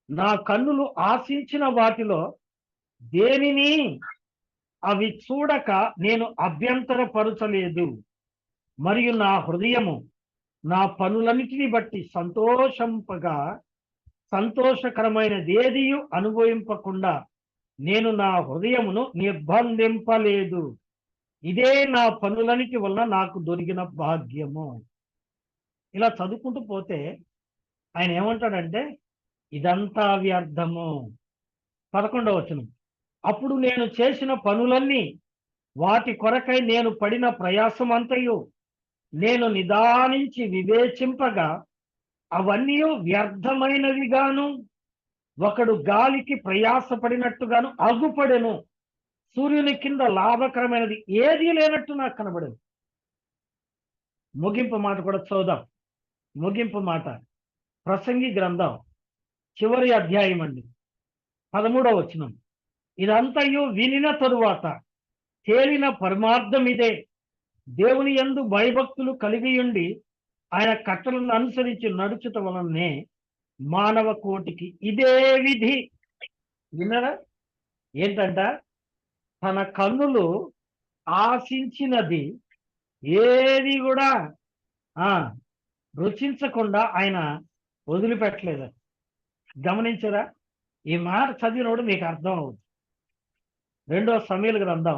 నా కన్నులు ఆశించిన వాటిలో దేనిని అవి చూడక నేను అభ్యంతరపరచలేదు. మరియు నా హృదయము నా పనులన్నిటిని బట్టి సంతోషంపగా, సంతోషకరమైనదేదియు అనుభవింపకుండా నేను నా హృదయమును నిర్బంధింపలేదు. ఇదే నా పనులన్నిటి వలన నాకు దొరికిన భాగ్యము. ఇలా చదువుకుంటూ పోతే ఆయన ఏమంటాడంటే, ఇదంతా వ్యర్థము. 11వ వచనం. అప్పుడు నేను చేసిన పనులన్నీ, వాటి కొరకై నేను పడిన ప్రయాసం అంతయు నేను నిదానించి వివేచింపగా అవన్నీ వ్యర్థమైనవిగాను, ఒకడు గాలికి ప్రయాసపడినట్టుగాను అగుపడెను. సూర్యుని కింద లాభకరమైనది ఏదీ లేనట్టు నాకు కనబడదు. ముగింపు మాట కూడా చూద్దాం. ముగింపు మాట ప్రసంగి గ్రంథం చివరి అధ్యాయం అండి, 13వ వచనం. ఇదంతయు వినిన తరువాత తేలిన పరమార్థం ఇదే: దేవుని యందు భయభక్తులు కలిగి ఉండి ఆయన కట్టలను అనుసరించి నడుచుట వలనే మానవ కోటికి ఇదే విధి. విన్నారా? ఏంటంట? తన కన్నులు ఆశించినది ఏది కూడా రుచించకుండా ఆయన వదిలిపెట్టలేదు. గమనించరా? ఈ మాట చదివినప్పుడు మీకు అర్థం అవుతుంది. 2వ సమూయేలు గ్రంథం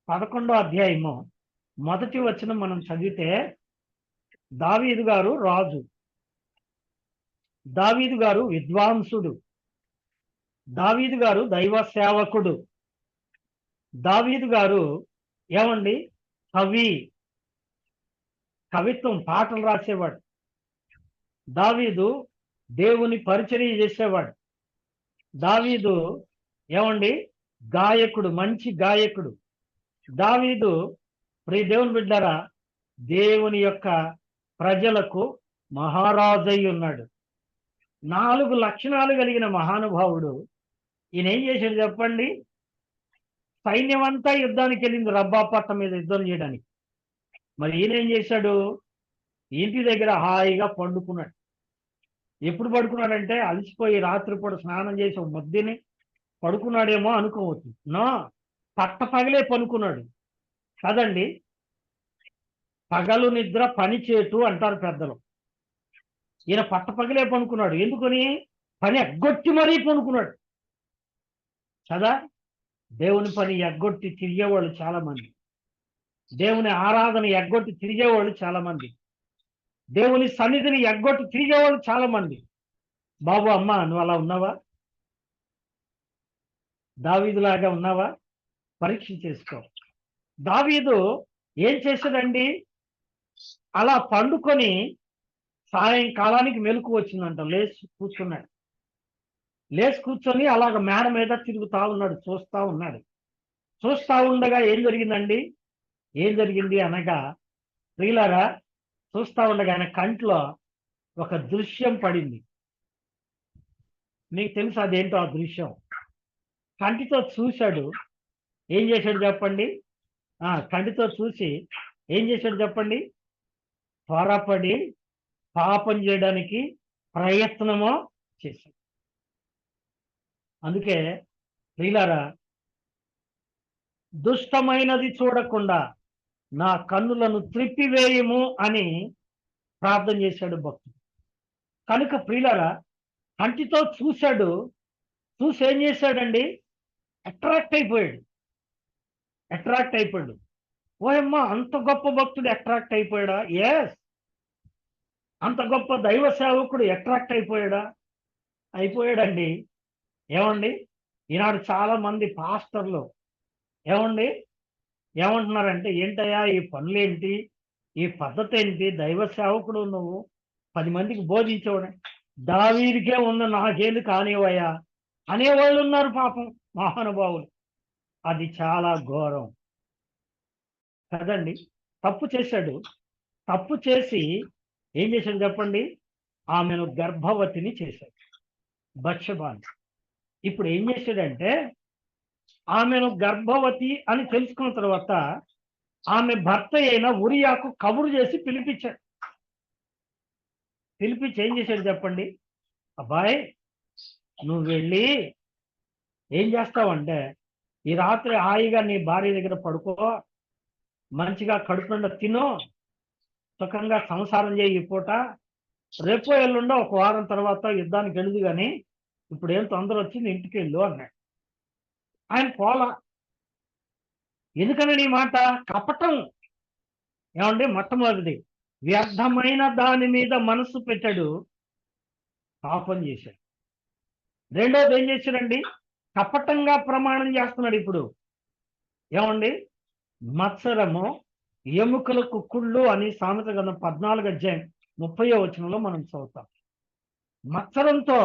11వ అధ్యాయము 1వ వచనం మనం చదివితే, దావీదు గారు రాజు, దావీదు గారు విద్వాంసుడు, దావీదు గారు దైవ సేవకుడు, దావీదు గారు ఏమండి కవి, కవిత్వం పాటలు రాసేవాడు. దావీదు దేవుని పరిచర్య చేసేవాడు. దావీదు ఏమండి గాయకుడు, మంచి గాయకుడు. దావీదు ప్రియ దేవుని బిడ్డరా దేవుని యొక్క ప్రజలకు మహారాజై ఉన్నాడు. 4 లక్షణాలు కలిగిన మహానుభావుడు. ఈయన ఏం చేశాడు చెప్పండి? సైన్యం అంతా యుద్ధానికి వెళ్ళింది రబ్బా పట్టం మీద యుద్ధం చేయడానికి. మరి ఈయన ఏం చేశాడు? ఇంటి దగ్గర హాయిగా పండుకున్నాడు. ఎప్పుడు పడుకున్నాడంటే అలసిపోయి రాత్రిపూట స్నానం చేసి ముద్దిని పడుకున్నాడేమో అనుకోవచ్చు. నో, పట్ట పగలే పనుకున్నాడు కదండి. పగలు నిద్ర పని చేటు అంటారు పెద్దలు. ఈయన పట్ట పగలే పనుకున్నాడు. ఎందుకని? పని ఎగ్గొట్టి మరీ పనుకున్నాడు కదా. దేవుని పని ఎగ్గొట్టి తిరిగేవాళ్ళు చాలా మంది, దేవుని ఆరాధన ఎగ్గొట్టి తిరిగేవాళ్ళు చాలా మంది, దేవుని సన్నిధిని ఎగ్గొట్టి తిరిగేవాళ్ళు చాలా మంది. బాబు, అమ్మ, నువ్వు అలా ఉన్నావా? దావీదులాగా ఉన్నావా? పరీక్ష చేసుకో. దావీదు ఏం చేశాడండి? అలా పండుకొని సాయంకాలానికి మెలకు వచ్చిందంట. లేచి కూర్చున్నాడు. లేచి కూర్చొని అలాగ మేడ మీద తిరుగుతా ఉన్నాడు, చూస్తా ఉన్నాడు. చూస్తా ఉండగా ఏం జరిగిందండి? ఏం జరిగింది అనగా, ప్రియులారా, చూస్తా ఉండగా ఆయన కంట్లో ఒక దృశ్యం పడింది. మీకు తెలుసు అదేంటో ఆ దృశ్యం? కంటితో చూశాడు. ఏం చేశాడు చెప్పండి? కంటితో చూసి ఏం చేశాడు చెప్పండి? త్వరపడి పాపం చేయడానికి ప్రయత్నమో చేశాడు. అందుకే ప్రియులారా, దుష్టమైనది చూడకుండా నా కన్నులను త్రిప్పివేయము అని ప్రార్థన చేశాడు భక్తుడు. కనుక ప్రియులారా, కంటితో చూశాడు. చూసి ఏం చేశాడండి? అట్రాక్ట్ అయిపోయాడు. ఓయమ్మ, అంత గొప్ప భక్తుడు అట్రాక్ట్ అయిపోయాడా? ఎస్. అంత గొప్ప దైవ సేవకుడు అట్రాక్ట్ అయిపోయాడా? అయిపోయాడండి. ఏమండి, ఈనాడు చాలా మంది పాస్టర్లు ఏమంటున్నారంటే, ఏంటయ్యా ఈ పనులేంటి, ఈ పద్ధతి ఏంటి, దైవ సేవకుడు నువ్వు 10 మందికి బోధించేవాడు, దావీదుకే ఉంది, నాకేంది కానివయ్యా అనేవాళ్ళు ఉన్నారు. పాపం మహానుభావులు. అది చాలా ఘోరం కదండి. తప్పు చేశాడు. తప్పు చేసి ఏం చేశాడు చెప్పండి? ఆమెను గర్భవతిని చేశాడు, బత్షెబాని. ఇప్పుడు ఏం చేశాడంటే ఆమెను గర్భవతి అని తెలుసుకున్న తర్వాత ఆమె భర్త అయిన ఉరియాకు కబురు చేసి పిలిపించాడు. పిలిపించి ఏం చేశాడు చెప్పండి? అబ్బాయి, నువ్వు వెళ్ళి ఏం చేస్తావంటే ఈ రాత్రి హాయిగా నీ భార్య దగ్గర పడుకో, మంచిగా కడుపు నిండా తిను, సుఖంగా సంసారం చేయి. ఈ పూట రేపో ఎల్లుండో ఒక వారం తర్వాత యుద్ధానికి వెళ్ళదు, కానీ ఇప్పుడు ఏం తొందర వచ్చింది, ఇంటికి వెళ్ళు అన్నాడు. ఆయన పోలా. ఎందుకని నీ మాట? కపటం. ఏమండి? మొట్టమొదటిది వ్యర్థమైన దాని మీద మనసు పెట్టాడు, పాపం చేశాడు. రెండోది ఏం చేశాడండి? కపటంగా ప్రమాణం చేస్తున్నాడు. ఇప్పుడు ఏమండి? మత్సరము ఎముకలకు కుళ్ళు అని సామెత గ్రంథం 14:30 మనం చదువుతాం. మత్సరంతో,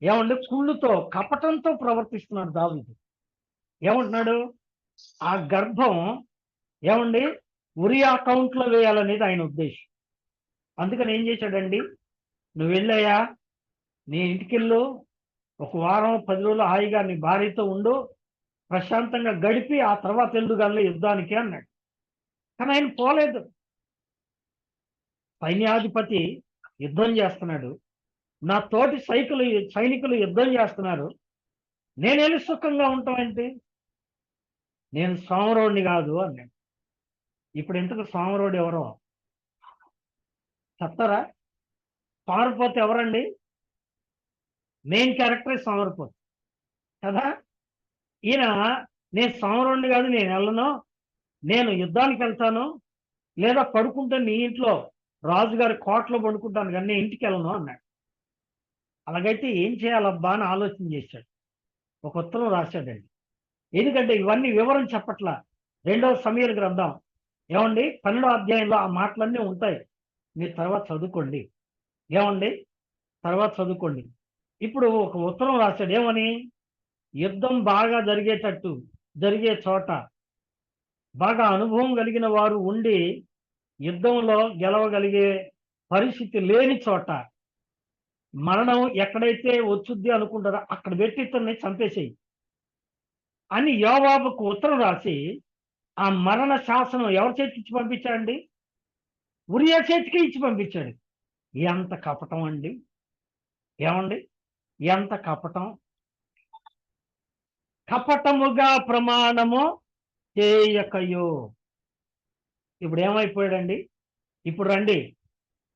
ఏమండి, కుళ్ళుతో, కపటంతో ప్రవర్తిస్తున్నాడు దావీదు. ఏమంటున్నాడు? ఆ గర్భం ఏమండి ఉరియా అకౌంట్లో వేయాలనేది ఆయన ఉద్దేశం. అందుకని ఏం చేశాడండి? నువ్వు వెళ్ళాయా, నీ ఇంటికి వెళ్ళు, ఒక వారం 10 రోజులు హాయిగా నీ భార్యతో ఉండు, ప్రశాంతంగా గడిపి ఆ తర్వాత వెళ్దుగానే యుద్ధానికి అన్నాడు. కానీ ఆయన పోలేదు. సైన్యాధిపతి యుద్ధం చేస్తున్నాడు, నా తోటి సైనికులు యుద్ధం చేస్తున్నారు, నేనేమి సుఖంగా ఉంటామేంటి? నేను సోమరోడిని కాదు అన్నాడు. ఇప్పుడు ఇంతకు సోమరోడు ఎవరో చెప్తారా? సోమరిపోతే ఎవరండి? మెయిన్ క్యారెక్టర్ సోమరిపోతే కదా. ఈయన నేను సోమరోడిని కాదు, నేను వెళ్ళను, నేను యుద్ధానికి వెళ్తాను, లేదా పడుకుంటే నీ ఇంట్లో రాజుగారి కోటలో పడుకుంటాను, కానీ నేను ఇంటికి వెళ్ళను అన్నాడు. అలాగైతే ఏం చేయాలబ్బా అని ఆలోచన చేశాడు. ఒక ఉత్తరం రాశాడండి. ఎందుకంటే ఇవన్నీ వివరం చెప్పట్లా. 2వ సమూయేలు గ్రంథం ఏమండి 12వ అధ్యాయంలో ఆ మాటలన్నీ ఉంటాయి, మీరు తర్వాత చదువుకోండి. ఏమండి? తర్వాత చదువుకోండి. ఇప్పుడు ఒక ఉత్తరం రాశాడు. ఏమని? యుద్ధం బాగా జరిగే చోట బాగా అనుభవం కలిగిన వారు ఉండి యుద్ధంలో గెలవగలిగే పరిస్థితి లేని చోట మరణం ఎక్కడైతే వచ్చుద్ది అనుకుంటారో అక్కడ పెట్టి ఇతన్ని చంపేసేయి అని యోవాబుకు ఉత్తరం రాసి ఆ మరణ శాసనం ఎవరి చేతికి ఇచ్చి పంపించాడండి? ఉరియా చేతికి ఇచ్చి పంపించాడు. ఎంత కపటం అండి! ఏమండి? ఎంత కపటం! కపటముగా ప్రమాణము చేయకయో. ఇప్పుడు ఏమైపోయాడండి? ఇప్పుడు రండి,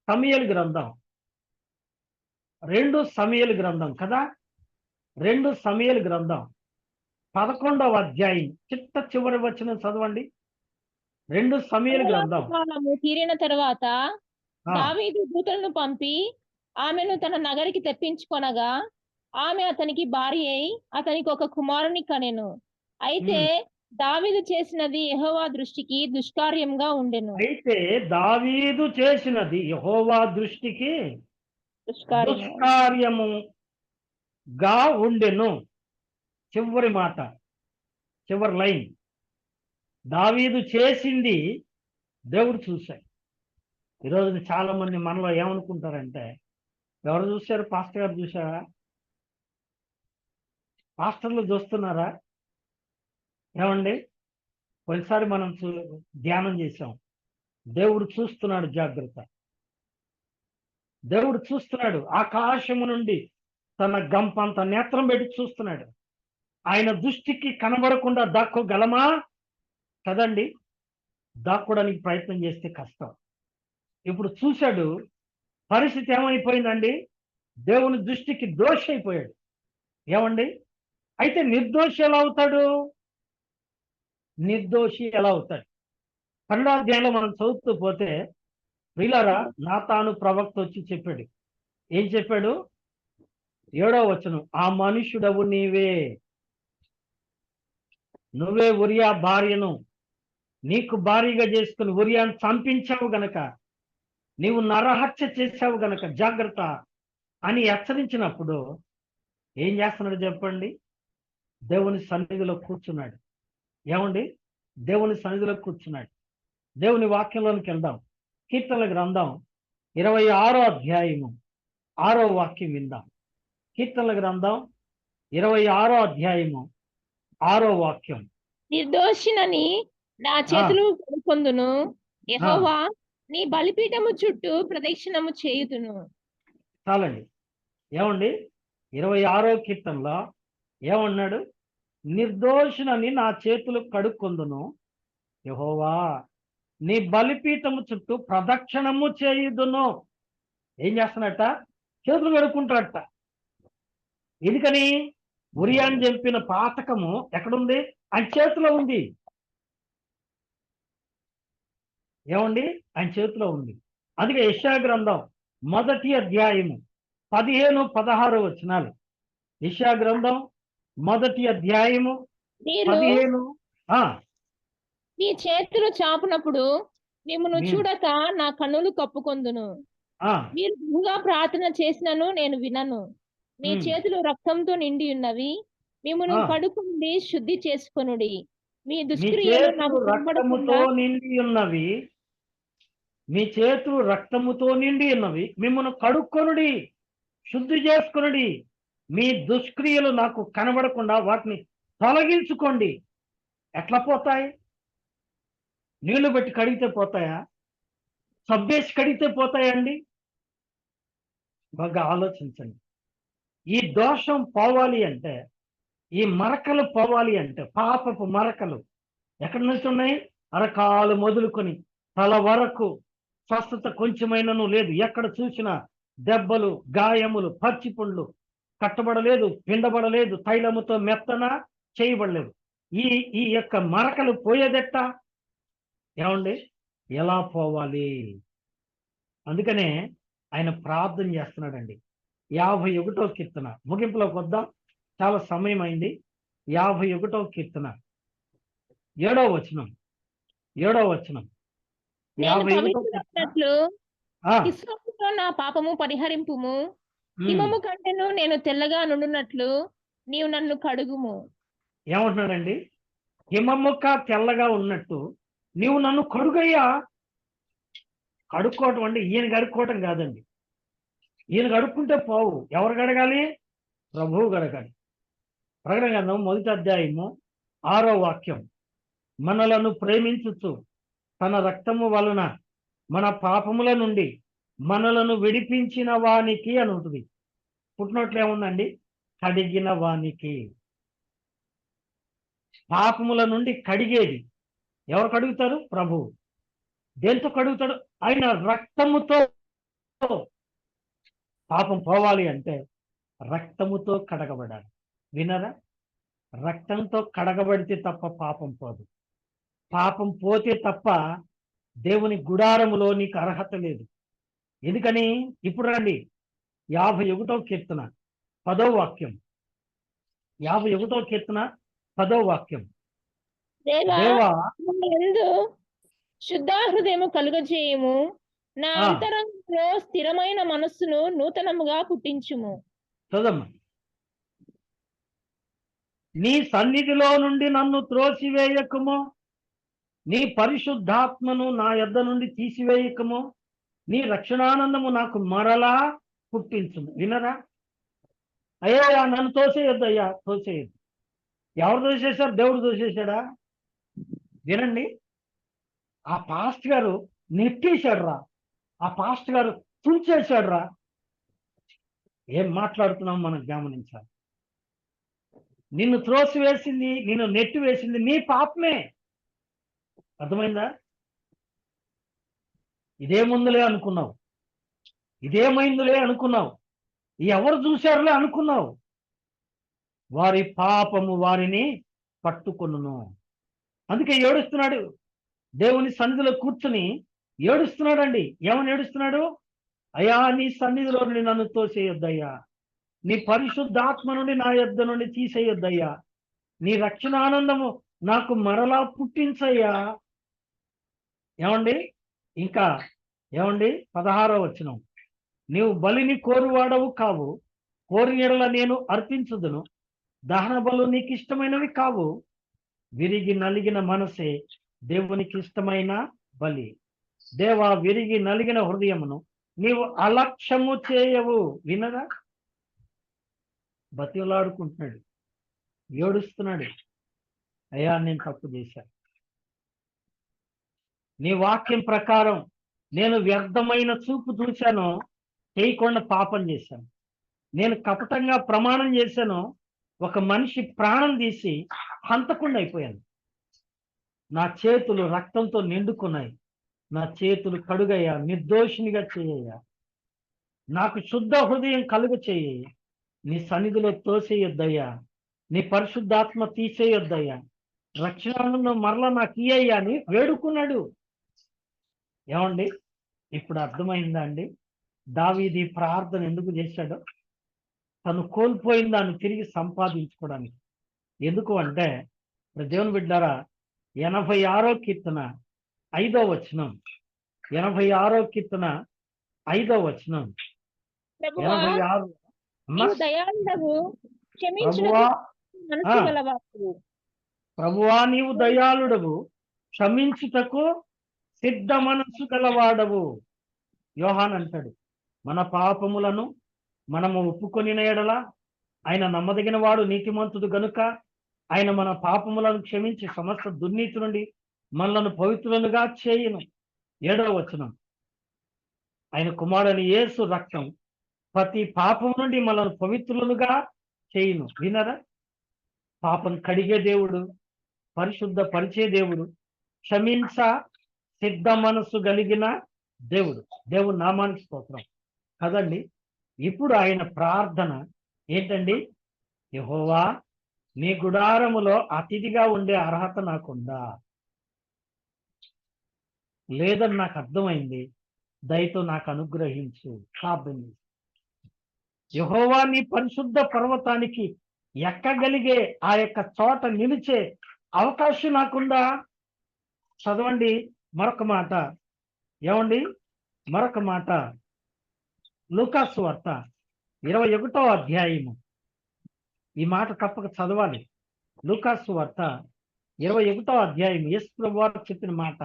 సమూయేలు గ్రంథం 2 సమూయేలు గ్రంథం కదా, 2 సమూయేలు గ్రంథం 11వ అధ్యాయం చివరి వచనం చదవండి. 2 సమూయేలు గ్రంథం. కాలము తీరిన తర్వాత ఆ, దావీదు దూతలను పంపి ఆమెను తన నగరికి తెప్పించుకొనగా ఆమె అతనికి భార్య అయి అతనికి ఒక కుమారుని కనెను. అయితే దావీదు చేసినది యెహోవా దృష్టికి దుష్కార్యంగా ఉండెను. అయితే దావీదు చేసినది యెహోవా దృష్టికి దుష్కార్యముగా ఉండెను. చివరి మాట, చివరి లైన్, దావీదు చేసింది దేవుడు చూశాడు. ఈరోజు చాలా మంది మనలో ఏమనుకుంటారంటే, ఎవరు చూశారు? పాస్టర్ గారు చూసారా? పాస్టర్లు చూస్తున్నారా? ఏమండి? కొన్నిసారి మనం ధ్యానం చేశాం, దేవుడు చూస్తున్నాడు, జాగ్రత్త. దేవుడు చూస్తున్నాడు, ఆకాశము నుండి తన గంపంత నేత్రం పెట్టి చూస్తున్నాడు. ఆయన దృష్టికి కనబడకుండా దాక్కోగలమా? కదండి, దాక్కోడానికి ప్రయత్నం చేస్తే కష్టం. ఇప్పుడు చూశాడు, పరిస్థితి ఏమైపోయిందండి? దేవుని దృష్టికి దోషి అయిపోయాడు. ఏమండి? అయితే నిర్దోషి ఎలా అవుతాడు? నిర్దోషి ఎలా అవుతాడు? 12వ అధ్యాయంలో మనం చదువుతూ పోతే, ప్రియులారా, నాతాను ప్రవక్త వచ్చి చెప్పాడు. ఏం చెప్పాడు? 7వ వచనం, ఆ మనుష్యుడవు నువ్వే ఉరియా భార్యను నీకు భార్యగా చేసుకుని ఉరియాను చంపించావు గనక, నీవు నరహత్య చేశావు గనక జాగ్రత్త అని హెచ్చరించినప్పుడు ఏం చేస్తున్నాడు చెప్పండి? దేవుని సన్నిధిలో కూర్చున్నాడు. ఏమండి? దేవుని సన్నిధిలో కూర్చున్నాడు. దేవుని వాక్యంలోనికి వెళ్దాం. కీర్తనల గ్రంథం 26వ అధ్యాయము 6వ వాక్యం విందాం. కీర్తనల గ్రంథం 26వ అధ్యాయము 6వ వాక్యం. నిర్దోషినని నా చేతులు కడుకొందును, యెహోవా నీ బలిపీఠము చుట్టూ ప్రదక్షిణము చేయుదును. చాలండి. ఏమండి 26వ కీర్తనలో ఏమన్నాడు? నిర్దోషినని నా చేతులు కడుక్కొందును, యెహోవా నీ బలిపీఠము చుట్టూ ప్రదక్షిణము చేయుదును. ఏం చేస్తున్నట్ట? చేతులు కడుక్కుంటాడట. ఎందుకని? ఉరియాని చంపిన పాతకము ఎక్కడుంది? ఆయన చేతిలో ఉంది. ఏమండి? ఆయన చేతిలో ఉంది. అందుకే యెషయా గ్రంథం 1వ అధ్యాయము 15-16 వచనాలు. యెషయా గ్రంథం 1వ అధ్యాయము మీరు 15. నీ చేతులు చాపునప్పుడు మిమ్మును నేను- చూడక నా కన్నులు కప్పుకొందును. మీరు బహుగా ప్రార్థన చేసినను నేను వినను. మీ చేతులు రక్తంతో నిండి ఉన్నవి, మిమ్మును కడుక్కుని శుద్ధి చేసుకొనుడి. మీ మీ దుష్క్రియలు నాకు చేతులు రక్తముతో కనబడకుండా నిండి ఉన్నవి, మీ చేతులు రక్తముతో నిండి ఉన్నవి, మిమ్మల్ని కడుక్కొనుడి, శుద్ధి చేసుకొనుడి. మీ దుష్క్రియలు నాకు కనబడకుండా వాటిని తొలగించుకోండి. ఎట్లా పోతాయి? నీళ్లు పెట్టి కడిగితే పోతాయా? సబ్బేసి కడిగితే పోతాయండి? బాగా ఆలోచించండి. ఈ దోషం పోవాలి అంటే, ఈ మరకలు పోవాలి అంటే, పాపపు మరకలు ఎక్కడి నుంచి ఉన్నాయి? అరకాలు మొదలుకొని తల వరకు స్వస్థత కొంచెమైనను లేదు. ఎక్కడ చూసినా దెబ్బలు, గాయములు, పచ్చి పుండ్లు, కట్టబడలేదు, పిండబడలేదు, తైలముతో మెత్తన చేయబడలేదు. ఈ ఈ యొక్క మరకలు పోయేదెట్ట? ఏమండి? ఎలా పోవాలి? అందుకనే ఆయన ప్రార్థన చేస్తున్నాడండి. 51వ కీర్తన ముగింపులోకి వద్దాం, చాలా సమయం అయింది. 51వ కీర్తన 7వ వచనం. 7వ వచనం. నేను 51వ కీర్తన. పవిత్రుడైనట్లు హిస్సోపుతో నా పాపము పరిహరింపుము. హిమము కంటెను నేను తెల్లగా నుండునట్లు నీవు నన్ను కడుగుము. ఏమంటున్నాడండి? హిమముక్క తెల్లగా ఉన్నట్టు నీవు నన్ను కడుగయ్యా. కడుక్కోవటం అంటే ఈయన కడుక్కోవటం కాదండి. ఈయన కడుక్కుంటే పోవు. ఎవరు కడగాలి? ప్రభువు కడగాలి. ప్రకటన గ్రంథం 1వ అధ్యాయము 6వ వాక్యం. మనలను ప్రేమించుచు తన రక్తము వలన మన పాపముల నుండి మనలను విడిపించిన వానికి అని ఉంటుంది. పుట్టినట్లు ఏముందండి? కడిగిన వానికి. పాపముల నుండి కడిగేది ఎవరు కడుగుతారు? ప్రభువు. దేంతో కడుగుతాడు? ఆయన రక్తముతో. పాపం పోవాలి అంటే రక్తముతో కడగబడాలి. వినరా? రక్తంతో కడగబడితే తప్ప పాపం పోదు. పాపం పోతే తప్ప దేవుని గుడారములో నీకు అర్హత లేదు. ఎందుకని? ఇప్పుడు రండి 51వ కీర్తన 10వ వాక్యం. 51వ కీర్తన 10వ వాక్యం. దేవా యందు శుద్ధ హృదయము కలుగజేయము, నా అంతరంగంలో స్థిరమైన మనస్సును నూతనముగా పుట్టించుము. చదమ్మా. నీ సన్నిధిలో నుండి నన్ను త్రోసివేయకము, నీ పరిశుద్ధాత్మను నా యొద్ద నుండి తీసివేయకము, నీ రక్షణానందము నాకు మరలా పుట్టించుము. వినరా? అయ్యా నన్ను తోసేయొద్దు, అయ్యా తోసేయద్దు. ఎవరు తోసేశారు? దేవుడు తోసేశాడా? వినండి, ఆ పాస్ట్ గారు నెట్టేశాడు రా, ఆ పాస్ట్ గారు తుంచేశాడు రా. ఏం మాట్లాడుతున్నాం మనం గమనించాలి. నిన్ను త్రోసివేసింది, నిన్ను నెట్టి వేసింది నీ పాపమే. అర్థమైందా? ఇదేముందులే అనుకున్నావు, ఇదేమైందులే అనుకున్నావు, ఎవరు చూశారులే అనుకున్నావు. వారి పాపము వారిని పట్టుకొనును. అందుకే ఏడుస్తున్నాడు. దేవుని సన్నిధిలో కూర్చుని ఏడుస్తున్నాడండి. ఏమని ఏడుస్తున్నాడు? అయ్యా నీ సన్నిధిలో నుండి నన్ను తోసేయొద్దయ్యా, నీ పరిశుద్ధాత్మ నుండి నా యొద్ద నుండి తీసేయొద్దయ్యా, నీ రక్షణానందము నాకు మరలా పుట్టించయ్యా. ఏమండి? ఇంకా ఏమండి? 16వ వచనం. నీవు బలిని కోరువాడవు కావు, కోరి ఎడల నేను అర్పించుదును. దహన బలు నీకు ఇష్టమైనవి కావు, విరిగి నలిగిన మనసే దేవునికి ఇష్టమైన బలి. దేవా, విరిగి నలిగిన హృదయమును నీవు అలక్ష్యము చేయవు. వినరా? బతిలాడుకుంటున్నాడు, ఏడుస్తున్నాడు. అయ్యా నేను తప్పు చేశాను, నీ వాక్యం ప్రకారం నేను వ్యర్థమైన చూపు చూశాను, చేయకుండా పాపం చేశాను. నేను కపటంగా ప్రమాణం చేశాను, ఒక మనిషి ప్రాణం తీసి హంతకుండా అయిపోయాను. నా చేతులు రక్తంతో నిండుకున్నాయి, నా చేతులు కడుగయ్యా, నిర్దోషినిగా చేయయ్యా, నాకు శుద్ధ హృదయం కలుగ చేయ, నీ సన్నిధిలో తోసేయొద్దయ్యా, నీ పరిశుద్ధాత్మ తీసేయొద్దయ్యా, రక్షణను మరలా నాకు ఇయ్యయ్యా అని వేడుకున్నాడు. ఏమండి, ఇప్పుడు అర్థమైందా అండి దావీదు ఈ ప్రార్థన ఎందుకు చేశాడో? తను కోల్పోయిన దాన్ని తిరిగి సంపాదించుకోవడానికి. ఎందుకు అంటే, దేవుని బిడ్డారా, 86వ కీర్తన 5వ వచనం, 86వ కీర్తన 5వ వచనం, ప్రభువా 86. అమ్మా, నీవు దయాళుడవు, క్షమించుటకు ప్రభువా, మనసు గలవాడు. ప్రభువా నీవు దయాళుడవు, క్షమించుటకు సిద్ధ మనస్సు గలవాడవు. యోహాన్ అంటాడు, మన పాపములను మనము ఒప్పుకొనిన ఎడల ఆయన నమ్మదగిన వాడు, నీతిమంతుడు గనుక ఆయన మన పాపములను క్షమించి సమస్త దుర్నీతి నుండి మనలను పవిత్రులుగా చేయును. 7వ వచనం, ఆయన కుమారుని యేసు రక్తం ప్రతి పాపం నుండి మనల్ని పవిత్రులుగా చేయును. వినరా? పాపం కడిగే దేవుడు, పరిశుద్ధ పరిచే దేవుడు, క్షమించ సిద్ధ మనస్సు కలిగిన దేవుడు. దేవుడు నామానికి స్తోత్రం కదండి. ఇప్పుడు ఆయన ప్రార్థన ఏంటండి? యెహోవా నీ గుడారములో అతిథిగా ఉండే అర్హత నాకుందా? లేదని నాకు అర్థమైంది, దయతో నాకు అనుగ్రహించు. ప్రార్థన చేసి, యెహోవా నీ పరిశుద్ధ పర్వతానికి ఎక్కగలిగే ఆ యొక్క చోట నిలిచే అవకాశం నాకుందా? చదవండి మరొక మాట. ఏమండి, మరొక మాట, లూకాసు వార్త 21వ అధ్యాయము. ఈ మాట తప్పక చదవాలి. లూకాసు వార్త 21వ అధ్యాయం, యేసు ప్రభు వారు చెప్పిన మాట,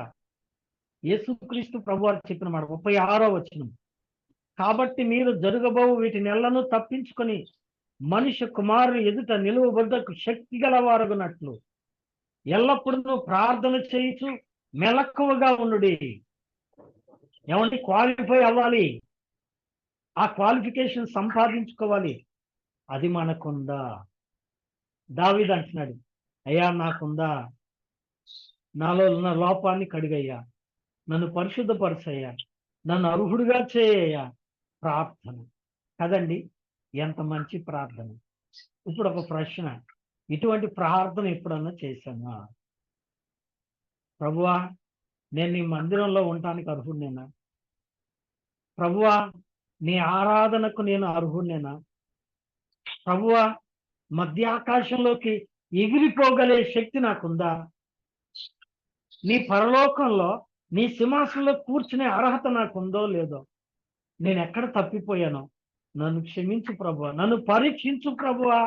యేసుక్రీస్తు ప్రభు వారు చెప్పిన మాట, 36వ వచనం. కాబట్టి మీరు జరగబో వీటినెల్లను తప్పించుకొని మనుష్య కుమారుని ఎదుట నిలువబడ్డకు శక్తి గలవారగునట్లు ఎల్లప్పుడూ ప్రార్థన చేయుచు మెలకువగా ఉండుడి. ఏమంటే క్వాలిఫై అవ్వాలి, ఆ క్వాలిఫికేషన్ సంపాదించుకోవాలి. అది మనకుందా? దావీదు అంటున్నాడు, అయ్యా నాకుందా? నాలో ఉన్న లోపాన్ని కడిగయ్యా, నన్ను పరిశుద్ధపరచయ్యా, నన్ను అర్హుడిగా చేయయ్యా. ప్రార్థన కదండి, ఎంత మంచి ప్రార్థన. ఇప్పుడు ఒక ప్రశ్న, ఇటువంటి ప్రార్థన ఎప్పుడన్నా చేశానా? ప్రభువా నేను నీ మందిరంలో ఉండటానికి అర్హుడినేనా? ప్రభువా నీ ఆరాధనకు నేను అర్హుడినేనా? ప్రభువా మధ్యాకాశంలోకి ఎగిరిపోగలే శక్తి నాకుందా? నీ పరలోకంలో నీ సింహాసనంలో కూర్చునే అర్హత నాకుందో లేదో? నేను ఎక్కడ తప్పిపోయానో నన్ను క్షమించు ప్రభువా, నన్ను పరీక్షించు ప్రభువా.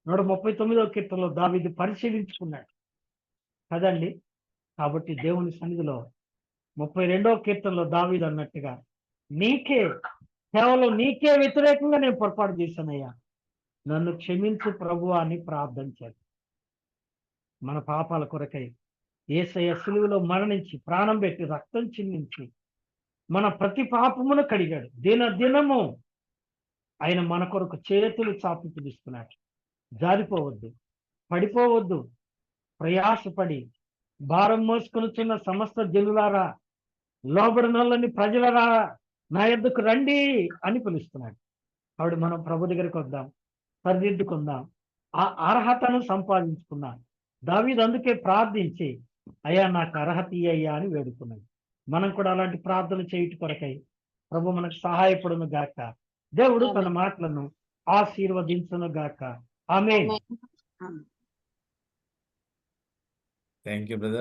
139వ కీర్తనలో దావీదు పరిశీలించుకున్నాడు కదండి. కాబట్టి దేవుని సన్నిధిలో 32వ కీర్తనలో దావీదు అన్నట్టుగా, నీకే, కేవలం నీకే వ్యతిరేకంగా నేను పొరపాటు చేశానయ్యా, నన్ను క్షమించు ప్రభువా అని ప్రార్థించాడు. మన పాపాల కొరకై యేసయ్య సిలువలో మరణించి ప్రాణం పెట్టి రక్తం చిందించి మన ప్రతి పాపమును కడిగాడు. దినదినము ఆయన మన కొరకు చేతులు చాపి పిలుస్తున్నాడు. జారిపోవద్దు, పడిపోవద్దు, ప్రయాసపడి భారం మోసుకొనుచున్న సమస్త జనులారా, లోబడినోళ్ళని ప్రజలరా, నా యొద్దకు రండి అని పిలుస్తున్నాడు. కాబట్టి మనం ప్రభు దగ్గరికి వద్దాం, సరిదిద్దుకుందాం, ఆ అర్హతను సంపాదించుకుందాం. దావీదు అందుకే ప్రార్థించి, అయ్యా నాకు అర్హత ఇయ్యయ్యా అని వేడుకున్నాడు. మనం కూడా అలాంటి ప్రార్థన చేయుట కొరకై ప్రభు మనకు సహాయపడును గాక. దేవుడు తన మాటలను ఆశీర్వదించును గాక. ఆమేన్. Thank you, brother.